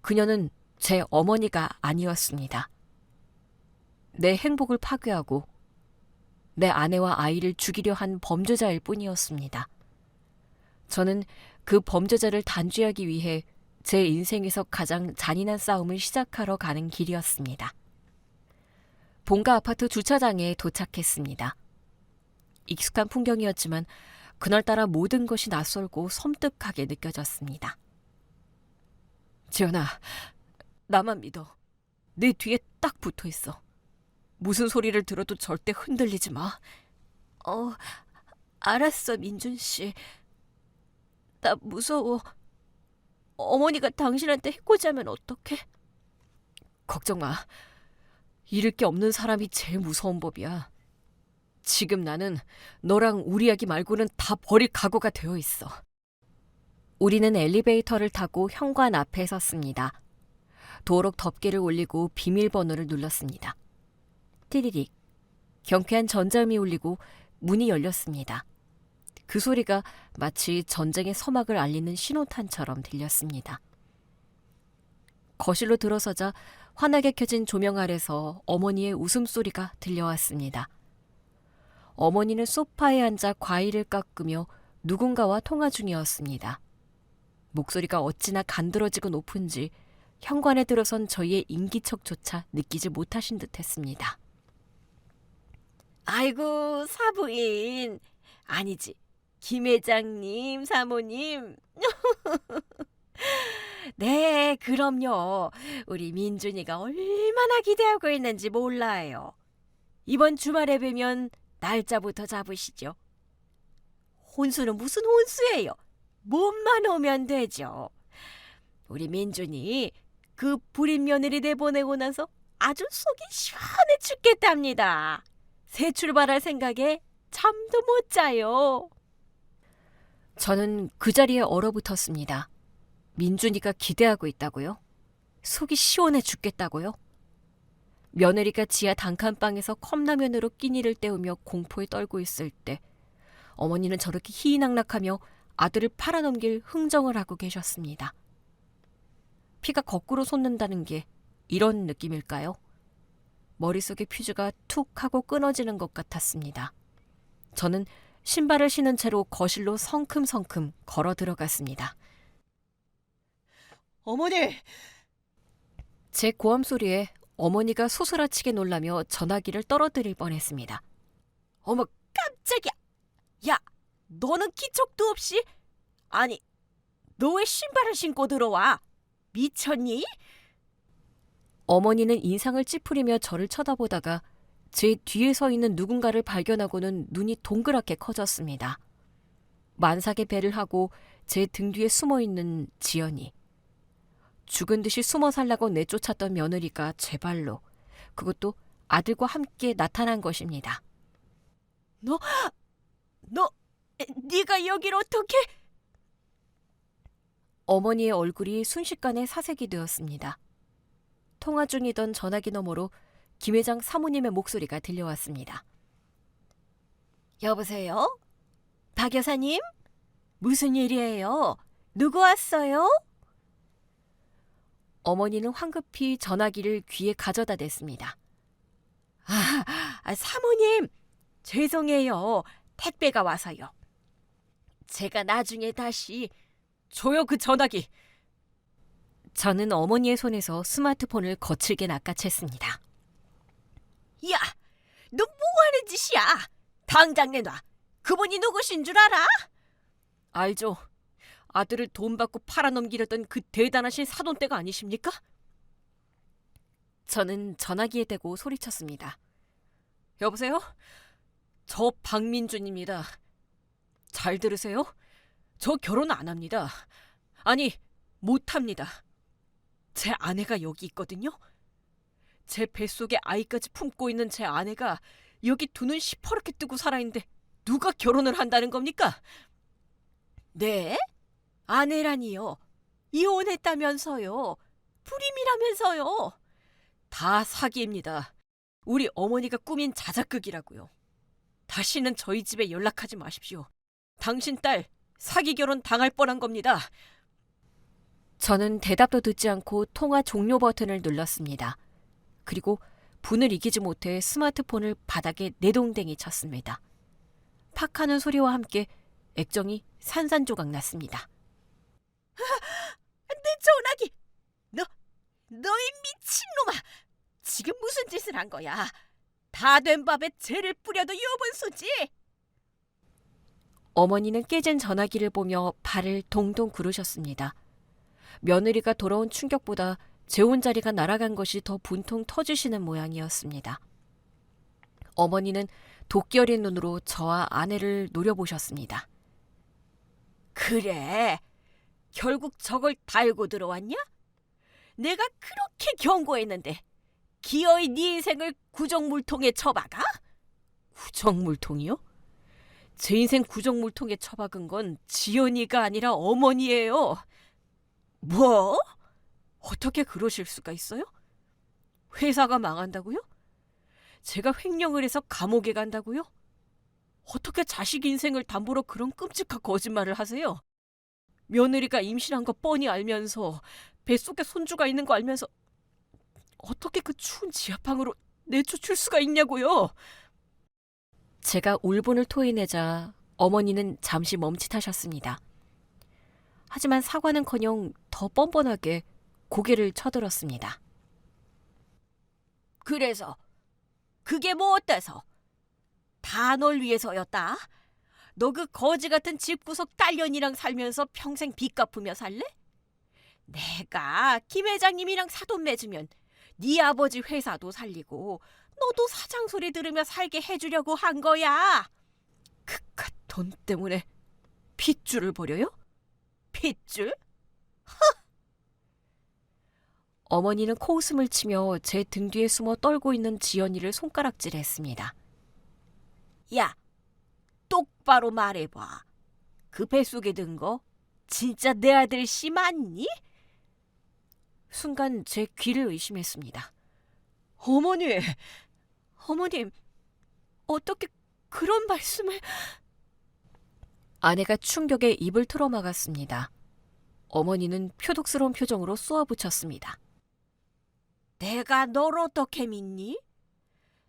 그녀는 제 어머니가 아니었습니다. 내 행복을 파괴하고 내 아내와 아이를 죽이려 한 범죄자일 뿐이었습니다. 저는 그 범죄자를 단죄하기 위해 제 인생에서 가장 잔인한 싸움을 시작하러 가는 길이었습니다. 본가 아파트 주차장에 도착했습니다. 익숙한 풍경이었지만 그날따라 모든 것이 낯설고 섬뜩하게 느껴졌습니다. 지연아, 나만 믿어. 내 뒤에 딱 붙어 있어. 무슨 소리를 들어도 절대 흔들리지 마. 알았어, 민준 씨. 나 무서워. 어머니가 당신한테 해코지하면 어떡해? 걱정 마. 잃을 게 없는 사람이 제일 무서운 법이야. 지금 나는 너랑 우리 아기 말고는 다 버릴 각오가 되어 있어. 우리는 엘리베이터를 타고 현관 앞에 섰습니다. 도록 덮개를 올리고 비밀번호를 눌렀습니다. 띠리릭. 경쾌한 전자음이 울리고 문이 열렸습니다. 그 소리가 마치 전쟁의 서막을 알리는 신호탄처럼 들렸습니다. 거실로 들어서자 환하게 켜진 조명 아래서 어머니의 웃음소리가 들려왔습니다. 어머니는 소파에 앉아 과일을 깎으며 누군가와 통화 중이었습니다. 목소리가 어찌나 간드러지고 높은지 현관에 들어선 저희의 인기척조차 느끼지 못하신 듯했습니다. 아이고, 사부인. 아니지, 김 회장님, 사모님. 네, 그럼요. 우리 민준이가 얼마나 기대하고 있는지 몰라요. 이번 주말에 뵈면 날짜부터 잡으시죠. 혼수는 무슨 혼수예요? 몸만 오면 되죠. 우리 민준이 그 불임 며느리 내보내고 나서 아주 속이 시원해 죽겠답니다. 새 출발할 생각에 잠도 못 자요. 저는 그 자리에 얼어붙었습니다. 민준이가 기대하고 있다고요? 속이 시원해 죽겠다고요? 며느리가 지하 단칸방에서 컵라면으로 끼니를 때우며 공포에 떨고 있을 때 어머니는 저렇게 희희낙낙하며 아들을 팔아넘길 흥정을 하고 계셨습니다. 피가 거꾸로 솟는다는 게 이런 느낌일까요? 머릿속의 퓨즈가 툭 하고 끊어지는 것 같았습니다. 저는 신발을 신은 채로 거실로 성큼성큼 걸어 들어갔습니다. 어머니! 제 고함 소리에 어머니가 소스라치게 놀라며 전화기를 떨어뜨릴 뻔했습니다. 어머, 깜짝이야! 야, 너는 기척도 없이? 아니, 너 왜 신발을 신고 들어와? 미쳤니? 어머니는 인상을 찌푸리며 저를 쳐다보다가 제 뒤에 서 있는 누군가를 발견하고는 눈이 동그랗게 커졌습니다. 만삭의 배를 하고 제 등 뒤에 숨어있는 지연이. 죽은 듯이 숨어 살라고 내쫓았던 며느리가 제 발로, 그것도 아들과 함께 나타난 것입니다. 네가 여길 어떻게? 어머니의 얼굴이 순식간에 사색이 되었습니다. 통화 중이던 전화기 너머로 김 회장 사모님의 목소리가 들려왔습니다. 여보세요? 박 여사님? 무슨 일이에요? 누구 왔어요? 어머니는 황급히 전화기를 귀에 가져다 댔습니다. 사모님, 죄송해요. 택배가 와서요. 제가 나중에 다시 줘요, 그 전화기. 저는 어머니의 손에서 스마트폰을 거칠게 낚아챘습니다. 야, 너 뭐하는 짓이야? 당장 내놔. 그분이 누구신 줄 알아? 알죠. 아들을 돈 받고 팔아넘기려던 그 대단하신 사돈떼가 아니십니까? 저는 전화기에 대고 소리쳤습니다. 여보세요? 저 박민준입니다. 잘 들으세요? 저 결혼 안 합니다. 아니, 못 합니다. 제 아내가 여기 있거든요. 제 뱃속에 아이까지 품고 있는 제 아내가 여기 두 눈 시퍼렇게 뜨고 살아있는데 누가 결혼을 한다는 겁니까? 네? 아내라니요. 이혼했다면서요. 불임이라면서요. 다 사기입니다. 우리 어머니가 꾸민 자작극이라고요. 다시는 저희 집에 연락하지 마십시오. 당신 딸 사기 결혼 당할 뻔한 겁니다. 저는 대답도 듣지 않고 통화 종료 버튼을 눌렀습니다. 그리고 분을 이기지 못해 스마트폰을 바닥에 내동댕이 쳤습니다. 팍하는 소리와 함께 액정이 산산조각 났습니다. 내 전화기! 너희 미친놈아! 지금 무슨 짓을 한 거야? 다 된 밥에 재를 뿌려도 유분수지? 어머니는 깨진 전화기를 보며 발을 동동 구르셨습니다. 며느리가 돌아온 충격보다 재혼 자리가 날아간 것이 더 분통 터지시는 모양이었습니다. 어머니는 도끼 어린 눈으로 저와 아내를 노려보셨습니다. 그래, 결국 저걸 달고 들어왔냐? 내가 그렇게 경고했는데 기어이 네 인생을 구정물통에 처박아? 구정물통이요? 제 인생 구정물통에 처박은 건 지연이가 아니라 어머니예요. 뭐? 어떻게 그러실 수가 있어요? 회사가 망한다고요? 제가 횡령을 해서 감옥에 간다고요? 어떻게 자식 인생을 담보로 그런 끔찍한 거짓말을 하세요? 며느리가 임신한 거 뻔히 알면서 뱃속에 손주가 있는 거 알면서 어떻게 그 추운 지하방으로 내쫓을 수가 있냐고요? 제가 울분을 토해내자 어머니는 잠시 멈칫하셨습니다. 하지만 사과는커녕 더 뻔뻔하게 고개를 쳐들었습니다. 그래서 그게 뭐 어때서? 다 널 위해서였다. 너 그 거지 같은 집구석 딸년이랑 살면서 평생 빚 갚으며 살래? 내가 김 회장님이랑 사돈 맺으면 네 아버지 회사도 살리고 너도 사장 소리 들으며 살게 해주려고 한 거야. 그깟 돈 때문에 핏줄을 버려요? 핏줄? 어머니는 코웃음을 치며 제 등 뒤에 숨어 떨고 있는 지연이를 손가락질했습니다. 야, 똑바로 말해봐. 그 뱃속에 든 거 진짜 내 아들 씨 맞니? 순간 제 귀를 의심했습니다. 어머니, 어머님, 어떻게 그런 말씀을... 아내가 충격에 입을 틀어막았습니다. 어머니는 표독스러운 표정으로 쏘아붙였습니다. 내가 널 어떻게 믿니?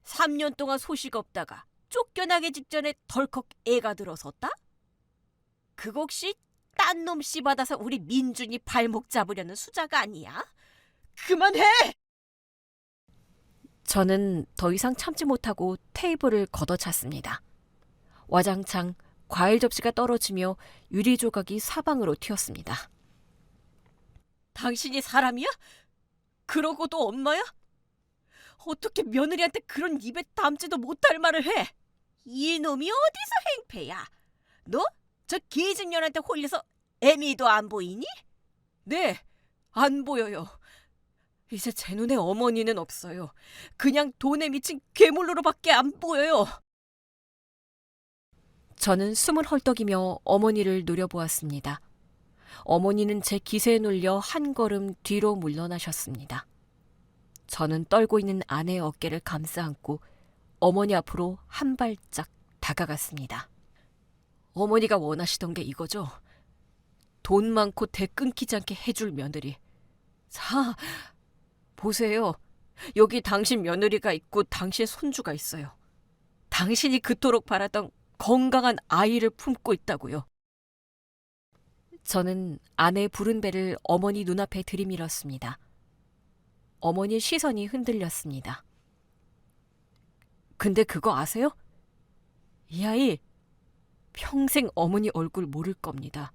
3년 동안 소식 없다가 쫓겨나기 직전에 덜컥 애가 들어섰다? 그거 혹시 딴 놈 씨 받아서 우리 민준이 발목 잡으려는 수작가 아니야? 그만해! 저는 더 이상 참지 못하고 테이블을 걷어찼습니다. 와장창 과일 접시가 떨어지며 유리 조각이 사방으로 튀었습니다. 당신이 사람이야? 그러고도 엄마야? 어떻게 며느리한테 그런 입에 담지도 못할 말을 해? 이놈이 어디서 행패야? 너 저 기집년한테 홀려서 애미도 안 보이니? 네, 안 보여요. 이제 제 눈에 어머니는 없어요. 그냥 돈에 미친 괴물로밖에 안 보여요. 저는 숨을 헐떡이며 어머니를 노려보았습니다. 어머니는 제 기세에 눌려 한 걸음 뒤로 물러나셨습니다. 저는 떨고 있는 아내의 어깨를 감싸 안고 어머니 앞으로 한 발짝 다가갔습니다. 어머니가 원하시던 게 이거죠? 돈 많고 대 끊기지 않게 해줄 며느리. 자, 보세요. 여기 당신 며느리가 있고 당신 손주가 있어요. 당신이 그토록 바랐던 건강한 아이를 품고 있다고요. 저는 아내의 부른 배를 어머니 눈앞에 들이밀었습니다. 어머니의 시선이 흔들렸습니다. 근데 그거 아세요? 이 아이 평생 어머니 얼굴 모를 겁니다.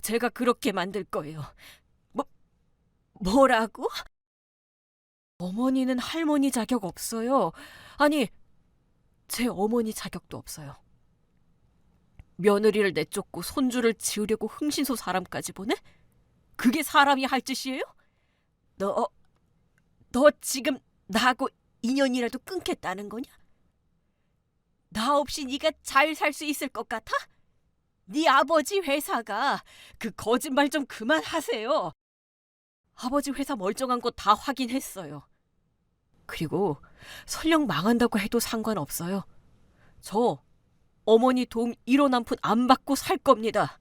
제가 그렇게 만들 거예요. 뭐라고? 어머니는 할머니 자격 없어요. 아니, 제 어머니 자격도 없어요. 며느리를 내쫓고 손주를 지으려고 흥신소 사람까지 보내? 그게 사람이 할 짓이에요? 너 지금 나하고 인연이라도 끊겠다는 거냐? 나 없이 네가 잘 살 수 있을 것 같아? 네 아버지 회사가 그 거짓말 좀 그만하세요. 아버지 회사 멀쩡한 거 다 확인했어요. 그리고 설령 망한다고 해도 상관없어요. 저 어머니 도움 1원 한 푼 안 받고 살 겁니다.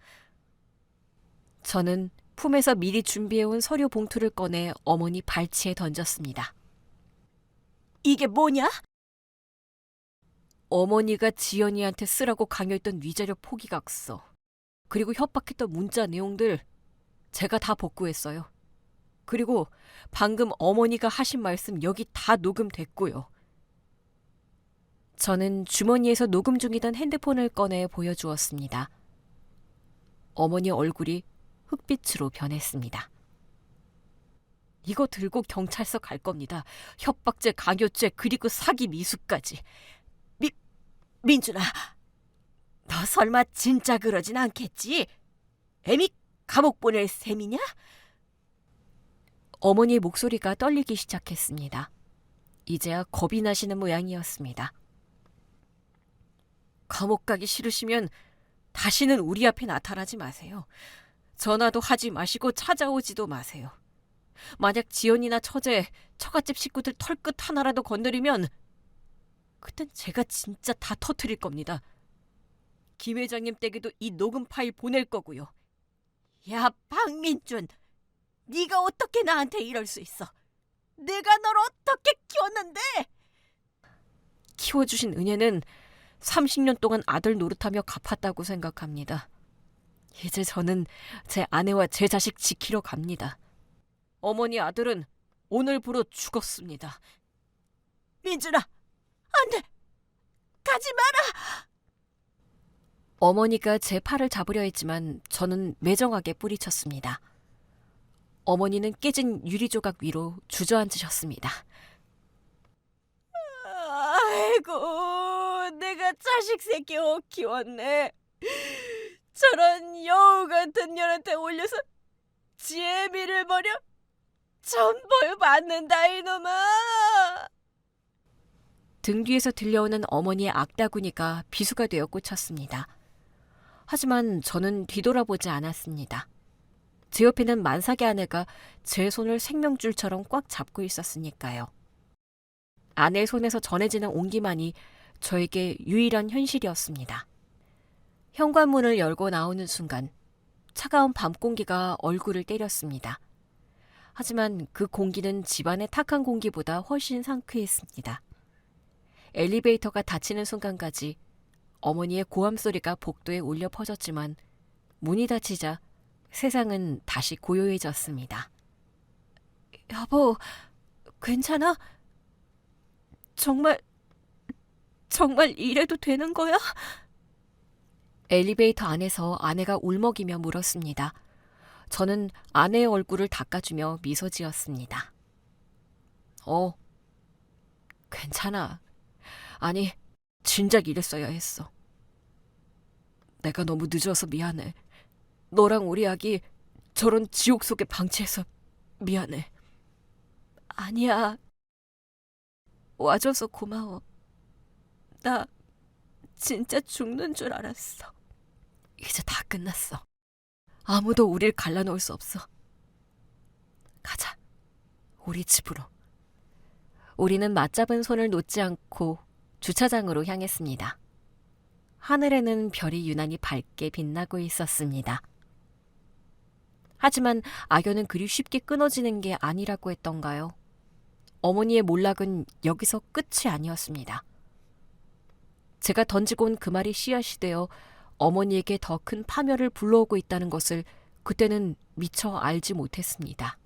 저는 품에서 미리 준비해온 서류 봉투를 꺼내 어머니 발치에 던졌습니다. 이게 뭐냐? 어머니가 지연이한테 쓰라고 강요했던 위자료 포기각서, 그리고 협박했던 문자 내용들 제가 다 복구했어요. 그리고 방금 어머니가 하신 말씀 여기 다 녹음됐고요. 저는 주머니에서 녹음 중이던 핸드폰을 꺼내 보여주었습니다. 어머니 얼굴이 흑빛으로 변했습니다. 이거 들고 경찰서 갈 겁니다. 협박죄, 강요죄, 그리고 사기 미수까지. 민준아, 너 설마 진짜 그러진 않겠지? 애미 감옥 보낼 셈이냐? 어머니의 목소리가 떨리기 시작했습니다. 이제야 겁이 나시는 모양이었습니다. 감옥 가기 싫으시면 다시는 우리 앞에 나타나지 마세요. 전화도 하지 마시고 찾아오지도 마세요. 만약 지연이나 처제, 처갓집 식구들 털끝 하나라도 건드리면 그땐 제가 진짜 다 터뜨릴 겁니다. 김 회장님 댁에도 이 녹음 파일 보낼 거고요. 야, 박민준, 네가 어떻게 나한테 이럴 수 있어? 내가 널 어떻게 키웠는데? 키워주신 은혜는 30년 동안 아들 노릇하며 갚았다고 생각합니다. 이제 저는 제 아내와 제 자식 지키러 갑니다. 어머니 아들은 오늘부로 죽었습니다. 민준아, 안 돼! 가지 마라! 어머니가 제 팔을 잡으려 했지만 저는 매정하게 뿌리쳤습니다. 어머니는 깨진 유리 조각 위로 주저앉으셨습니다. 아이고, 내가 자식 새끼 키웠네. 저런 여우 같은 년한테 올려서 지혜미를 버려? 전벌 받는다 이놈아. 등 뒤에서 들려오는 어머니의 악다구니가 비수가 되어 꽂혔습니다. 하지만 저는 뒤돌아보지 않았습니다. 제 옆에는 만삭의 아내가 제 손을 생명줄처럼 꽉 잡고 있었으니까요. 아내의 손에서 전해지는 온기만이 저에게 유일한 현실이었습니다. 현관문을 열고 나오는 순간 차가운 밤 공기가 얼굴을 때렸습니다. 하지만 그 공기는 집안의 탁한 공기보다 훨씬 상쾌했습니다. 엘리베이터가 닫히는 순간까지 어머니의 고함 소리가 복도에 울려 퍼졌지만 문이 닫히자 세상은 다시 고요해졌습니다. 여보, 괜찮아? 정말 이래도 되는 거야? 엘리베이터 안에서 아내가 울먹이며 물었습니다. 저는 아내의 얼굴을 닦아주며 미소 지었습니다. 괜찮아. 아니, 진작 이랬어야 했어. 내가 너무 늦어서 미안해. 너랑 우리 아기 저런 지옥 속에 방치해서 미안해. 아니야. 와줘서 고마워. 나 진짜 죽는 줄 알았어. 이제 다 끝났어. 아무도 우릴 갈라놓을 수 없어. 가자. 우리 집으로. 우리는 맞잡은 손을 놓지 않고 주차장으로 향했습니다. 하늘에는 별이 유난히 밝게 빛나고 있었습니다. 하지만 악연은 그리 쉽게 끊어지는 게 아니라고 했던가요? 어머니의 몰락은 여기서 끝이 아니었습니다. 제가 던지고 온 그 말이 씨앗이 되어 어머니에게 더 큰 파멸을 불러오고 있다는 것을 그때는 미처 알지 못했습니다.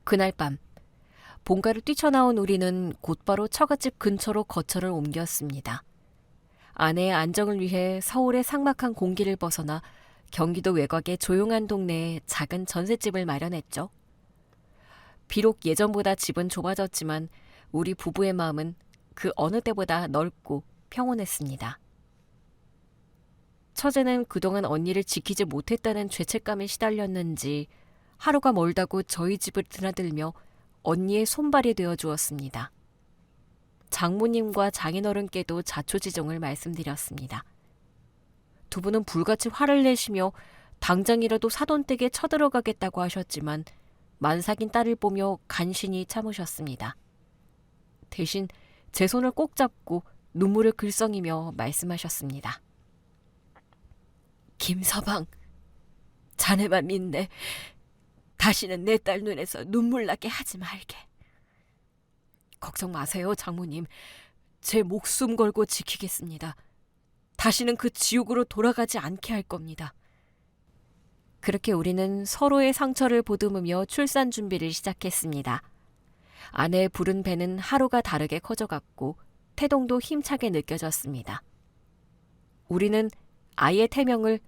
그날 밤, 본가를 뛰쳐나온 우리는 곧바로 처갓집 근처로 거처를 옮겼습니다. 아내의 안정을 위해 서울의 삭막한 공기를 벗어나 경기도 외곽의 조용한 동네에 작은 전셋집을 마련했죠. 비록 예전보다 집은 좁아졌지만 우리 부부의 마음은 그 어느 때보다 넓고 평온했습니다. 처제는 그동안 언니를 지키지 못했다는 죄책감에 시달렸는지 하루가 멀다고 저희 집을 드나들며 언니의 손발이 되어 주었습니다. 장모님과 장인어른께도 자초지종을 말씀드렸습니다. 두 분은 불같이 화를 내시며 당장이라도 사돈댁에 쳐들어가겠다고 하셨지만 만삭인 딸을 보며 간신히 참으셨습니다. 대신 제 손을 꼭 잡고 눈물을 글썽이며 말씀하셨습니다. 김서방, 자네만 믿네. 다시는 내 딸 눈에서 눈물 나게 하지 말게. 걱정 마세요, 장모님. 제 목숨 걸고 지키겠습니다. 다시는 그 지옥으로 돌아가지 않게 할 겁니다. 그렇게 우리는 서로의 상처를 보듬으며 출산 준비를 시작했습니다. 아내의 부른 배는 하루가 다르게 커져갔고 태동도 힘차게 느껴졌습니다. 우리는 아이의 태명을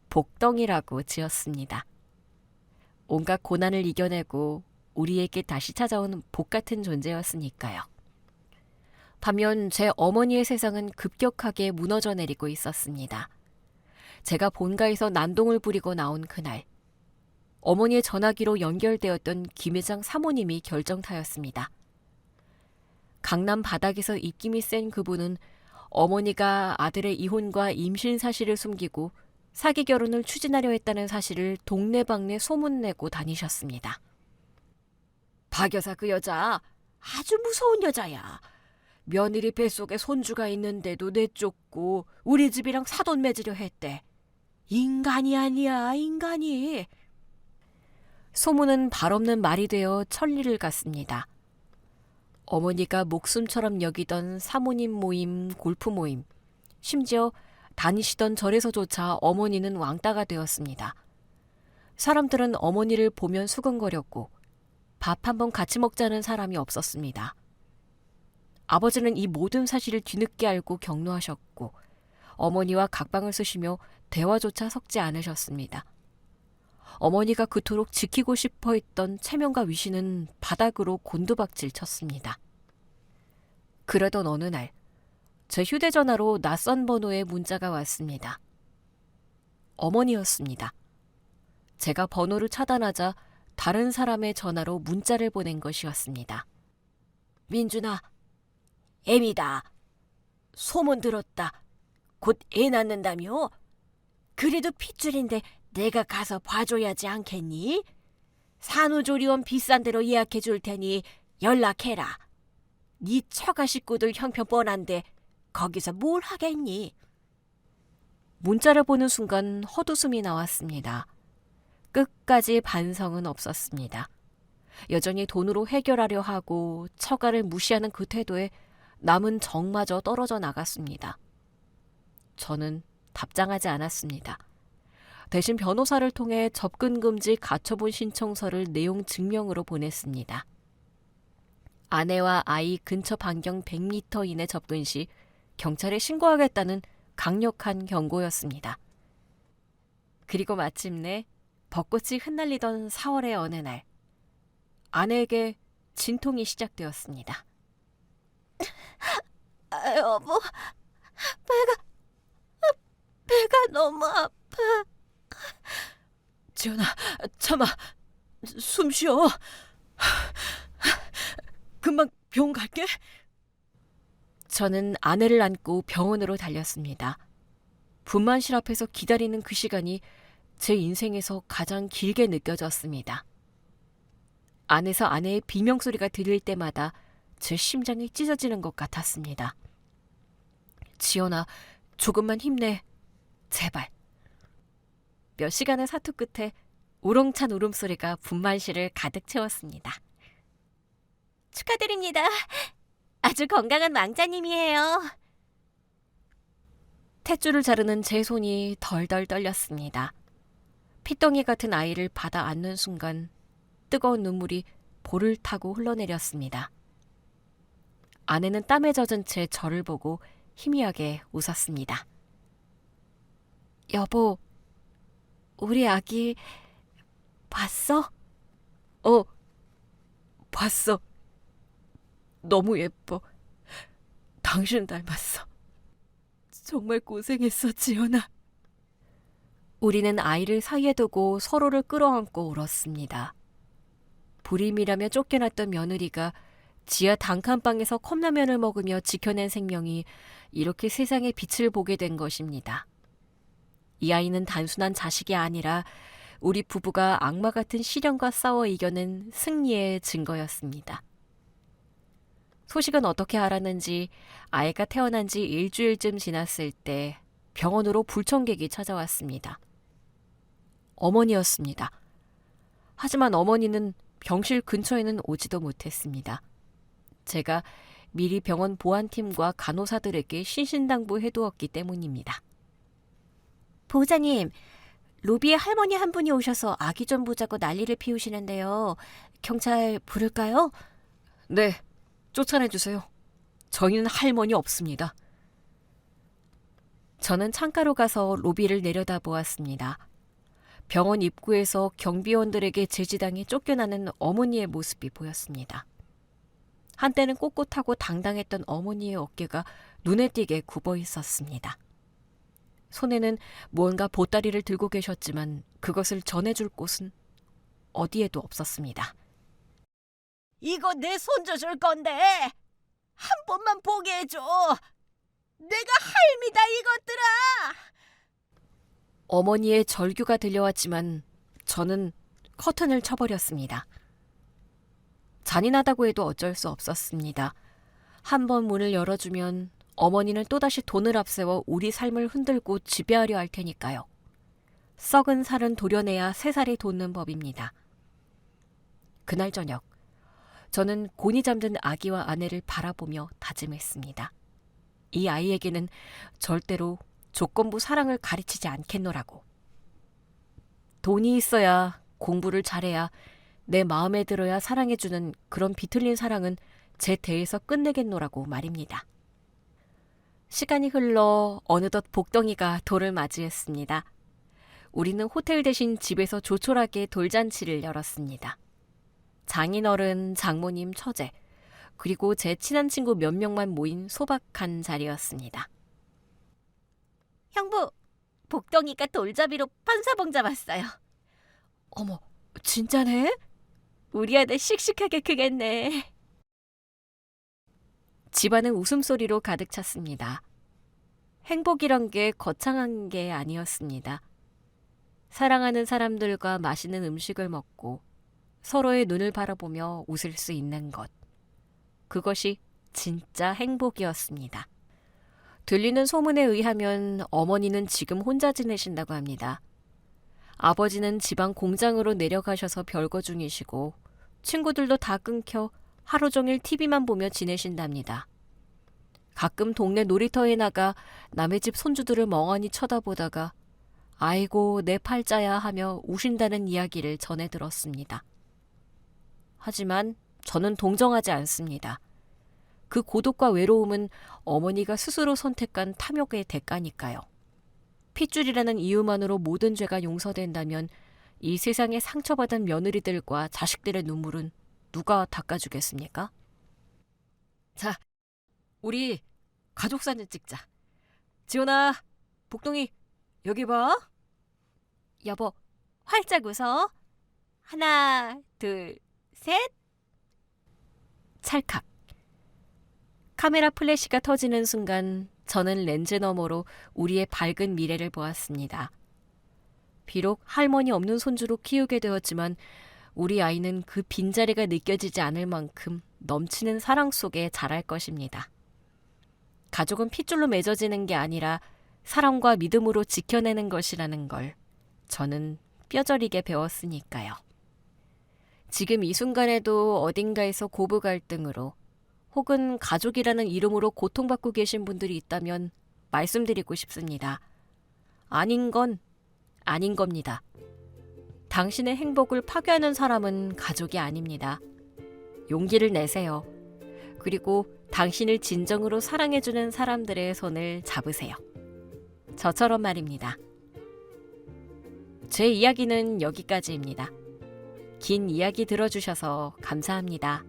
복덩이라고 지었습니다. 온갖 고난을 이겨내고 우리에게 다시 찾아온 복 같은 존재였으니까요. 반면 제 어머니의 세상은 급격하게 무너져 내리고 있었습니다. 제가 본가에서 난동을 부리고 나온 그날, 어머니의 전화기로 연결되었던 김 회장 사모님이 결정타였습니다. 강남 바닥에서 입김이 센 그분은 어머니가 아들의 이혼과 임신 사실을 숨기고 사기 결혼을 추진하려 했다는 사실을 동네방네 소문내고 다니셨습니다. 박 여사 그 여자 아주 무서운 여자야. 며느리 뱃속에 손주가 있는데도 내쫓고 우리 집이랑 사돈 맺으려 했대. 인간이 아니야, 인간이. 소문은 발없는 말이 되어 천리를 갔습니다. 어머니가 목숨처럼 여기던 사모님 모임, 골프 모임, 심지어 다니시던 절에서조차 어머니는 왕따가 되었습니다. 사람들은 어머니를 보면 수근거렸고 밥 한 번 같이 먹자는 사람이 없었습니다. 아버지는 이 모든 사실을 뒤늦게 알고 격노하셨고 어머니와 각방을 쓰시며 대화조차 섞지 않으셨습니다. 어머니가 그토록 지키고 싶어 했던 체면과 위신은 바닥으로 곤두박질 쳤습니다. 그러던 어느 날, 제 휴대전화로 낯선 번호의 문자가 왔습니다. 어머니였습니다. 제가 번호를 차단하자 다른 사람의 전화로 문자를 보낸 것이었습니다. 민준아, 애미다. 소문 들었다. 곧 애 낳는다며? 그래도 핏줄인데 내가 가서 봐줘야지 않겠니? 산후조리원 비싼 데로 예약해 줄 테니 연락해라. 네 처가 식구들 형편 뻔한데 거기서 뭘 하겠니? 문자를 보는 순간 헛웃음이 나왔습니다. 끝까지 반성은 없었습니다. 여전히 돈으로 해결하려 하고 처가를 무시하는 그 태도에 남은 정마저 떨어져 나갔습니다. 저는 답장하지 않았습니다. 대신 변호사를 통해 접근금지 가처분 신청서를 내용 증명으로 보냈습니다. 아내와 아이 근처 반경 100m 이내 접근 시 경찰에 신고하겠다는 강력한 경고였습니다. 그리고 마침내 벚꽃이 흩날리던 4월의 어느 날, 아내에게 진통이 시작되었습니다. 여보, 배가 너무 아파. 지연아, 참아. 숨 쉬어. 금방 병원 갈게. 저는 아내를 안고 병원으로 달렸습니다. 분만실 앞에서 기다리는 그 시간이 제 인생에서 가장 길게 느껴졌습니다. 안에서 아내의 비명소리가 들릴 때마다 제 심장이 찢어지는 것 같았습니다. 지연아, 조금만 힘내. 제발. 몇 시간의 사투 끝에 우렁찬 울음소리가 분만실을 가득 채웠습니다. 축하드립니다. 아주 건강한 왕자님이에요. 탯줄을 자르는 제 손이 덜덜 떨렸습니다. 피덩이 같은 아이를 받아 안는 순간 뜨거운 눈물이 볼을 타고 흘러내렸습니다. 아내는 땀에 젖은 채 저를 보고 희미하게 웃었습니다. 여보, 우리 아기 봤어? 봤어. 너무 예뻐. 당신 닮았어. 정말 고생했어, 지연아. 우리는 아이를 사이에 두고 서로를 끌어안고 울었습니다. 불임이라며 쫓겨났던 며느리가 지하 단칸방에서 컵라면을 먹으며 지켜낸 생명이 이렇게 세상의 빛을 보게 된 것입니다. 이 아이는 단순한 자식이 아니라 우리 부부가 악마 같은 시련과 싸워 이겨낸 승리의 증거였습니다. 소식은 어떻게 알았는지 아이가 태어난 지 일주일쯤 지났을 때 병원으로 불청객이 찾아왔습니다. 어머니였습니다. 하지만 어머니는 병실 근처에는 오지도 못했습니다. 제가 미리 병원 보안팀과 간호사들에게 신신당부해두었기 때문입니다. 보호자님, 로비에 할머니 한 분이 오셔서 아기 좀 보자고 난리를 피우시는데요. 경찰 부를까요? 네, 쫓아내주세요. 저희는 할머니 없습니다. 저는 창가로 가서 로비를 내려다보았습니다. 병원 입구에서 경비원들에게 제지당해 쫓겨나는 어머니의 모습이 보였습니다. 한때는 꼿꼿하고 당당했던 어머니의 어깨가 눈에 띄게 굽어 있었습니다. 손에는 무언가 보따리를 들고 계셨지만 그것을 전해줄 곳은 어디에도 없었습니다. 이거 내 손주 줄 건데 한 번만 보게 해줘. 내가 할미다 이것들아. 어머니의 절규가 들려왔지만 저는 커튼을 쳐버렸습니다. 잔인하다고 해도 어쩔 수 없었습니다. 한 번 문을 열어주면 어머니는 또다시 돈을 앞세워 우리 삶을 흔들고 지배하려 할 테니까요. 썩은 살은 도려내야 새 살이 돋는 법입니다. 그날 저녁, 저는 곤히 잠든 아기와 아내를 바라보며 다짐했습니다. 이 아이에게는 절대로 조건부 사랑을 가르치지 않겠노라고. 돈이 있어야, 공부를 잘해야, 내 마음에 들어야 사랑해주는 그런 비틀린 사랑은 제 대에서 끝내겠노라고 말입니다. 시간이 흘러 어느덧 복덩이가 돌을 맞이했습니다. 우리는 호텔 대신 집에서 조촐하게 돌잔치를 열었습니다. 장인어른, 장모님, 처제, 그리고 제 친한 친구 몇 명만 모인 소박한 자리였습니다. 형부, 복덩이가 돌잡이로 판사봉 잡았어요. 어머, 진짜네? 우리 아들 씩씩하게 크겠네. 집안은 웃음소리로 가득 찼습니다. 행복이란 게 거창한 게 아니었습니다. 사랑하는 사람들과 맛있는 음식을 먹고 서로의 눈을 바라보며 웃을 수 있는 것. 그것이 진짜 행복이었습니다. 들리는 소문에 의하면 어머니는 지금 혼자 지내신다고 합니다. 아버지는 지방 공장으로 내려가셔서 별거 중이시고 친구들도 다 끊겨 하루 종일 TV만 보며 지내신답니다. 가끔 동네 놀이터에 나가 남의 집 손주들을 멍하니 쳐다보다가 아이고 내 팔자야 하며 우신다는 이야기를 전해 들었습니다. 하지만 저는 동정하지 않습니다. 그 고독과 외로움은 어머니가 스스로 선택한 탐욕의 대가니까요. 핏줄이라는 이유만으로 모든 죄가 용서된다면 이 세상에 상처받은 며느리들과 자식들의 눈물은 누가 닦아주겠습니까? 자, 우리 가족 사진 찍자. 지훈아, 복동이 여기 봐. 여보, 활짝 웃어. 하나, 둘, 셋. 찰칵. 카메라 플래시가 터지는 순간 저는 렌즈 너머로 우리의 밝은 미래를 보았습니다. 비록 할머니 없는 손주로 키우게 되었지만 우리 아이는 그 빈자리가 느껴지지 않을 만큼 넘치는 사랑 속에 자랄 것입니다. 가족은 핏줄로 맺어지는 게 아니라 사랑과 믿음으로 지켜내는 것이라는 걸 저는 뼈저리게 배웠으니까요. 지금 이 순간에도 어딘가에서 고부 갈등으로 혹은 가족이라는 이름으로 고통받고 계신 분들이 있다면 말씀드리고 싶습니다. 아닌 건 아닌 겁니다. 당신의 행복을 파괴하는 사람은 가족이 아닙니다. 용기를 내세요. 그리고 당신을 진정으로 사랑해주는 사람들의 손을 잡으세요. 저처럼 말입니다. 제 이야기는 여기까지입니다. 긴 이야기 들어주셔서 감사합니다.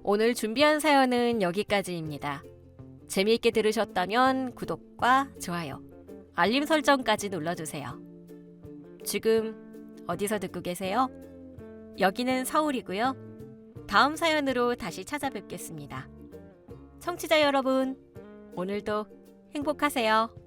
오늘 준비한 사연은 여기까지입니다. 재미있게 들으셨다면 구독과 좋아요, 알림 설정까지 눌러주세요. 지금 어디서 듣고 계세요? 여기는 서울이고요. 다음 사연으로 다시 찾아뵙겠습니다. 청취자 여러분, 오늘도 행복하세요.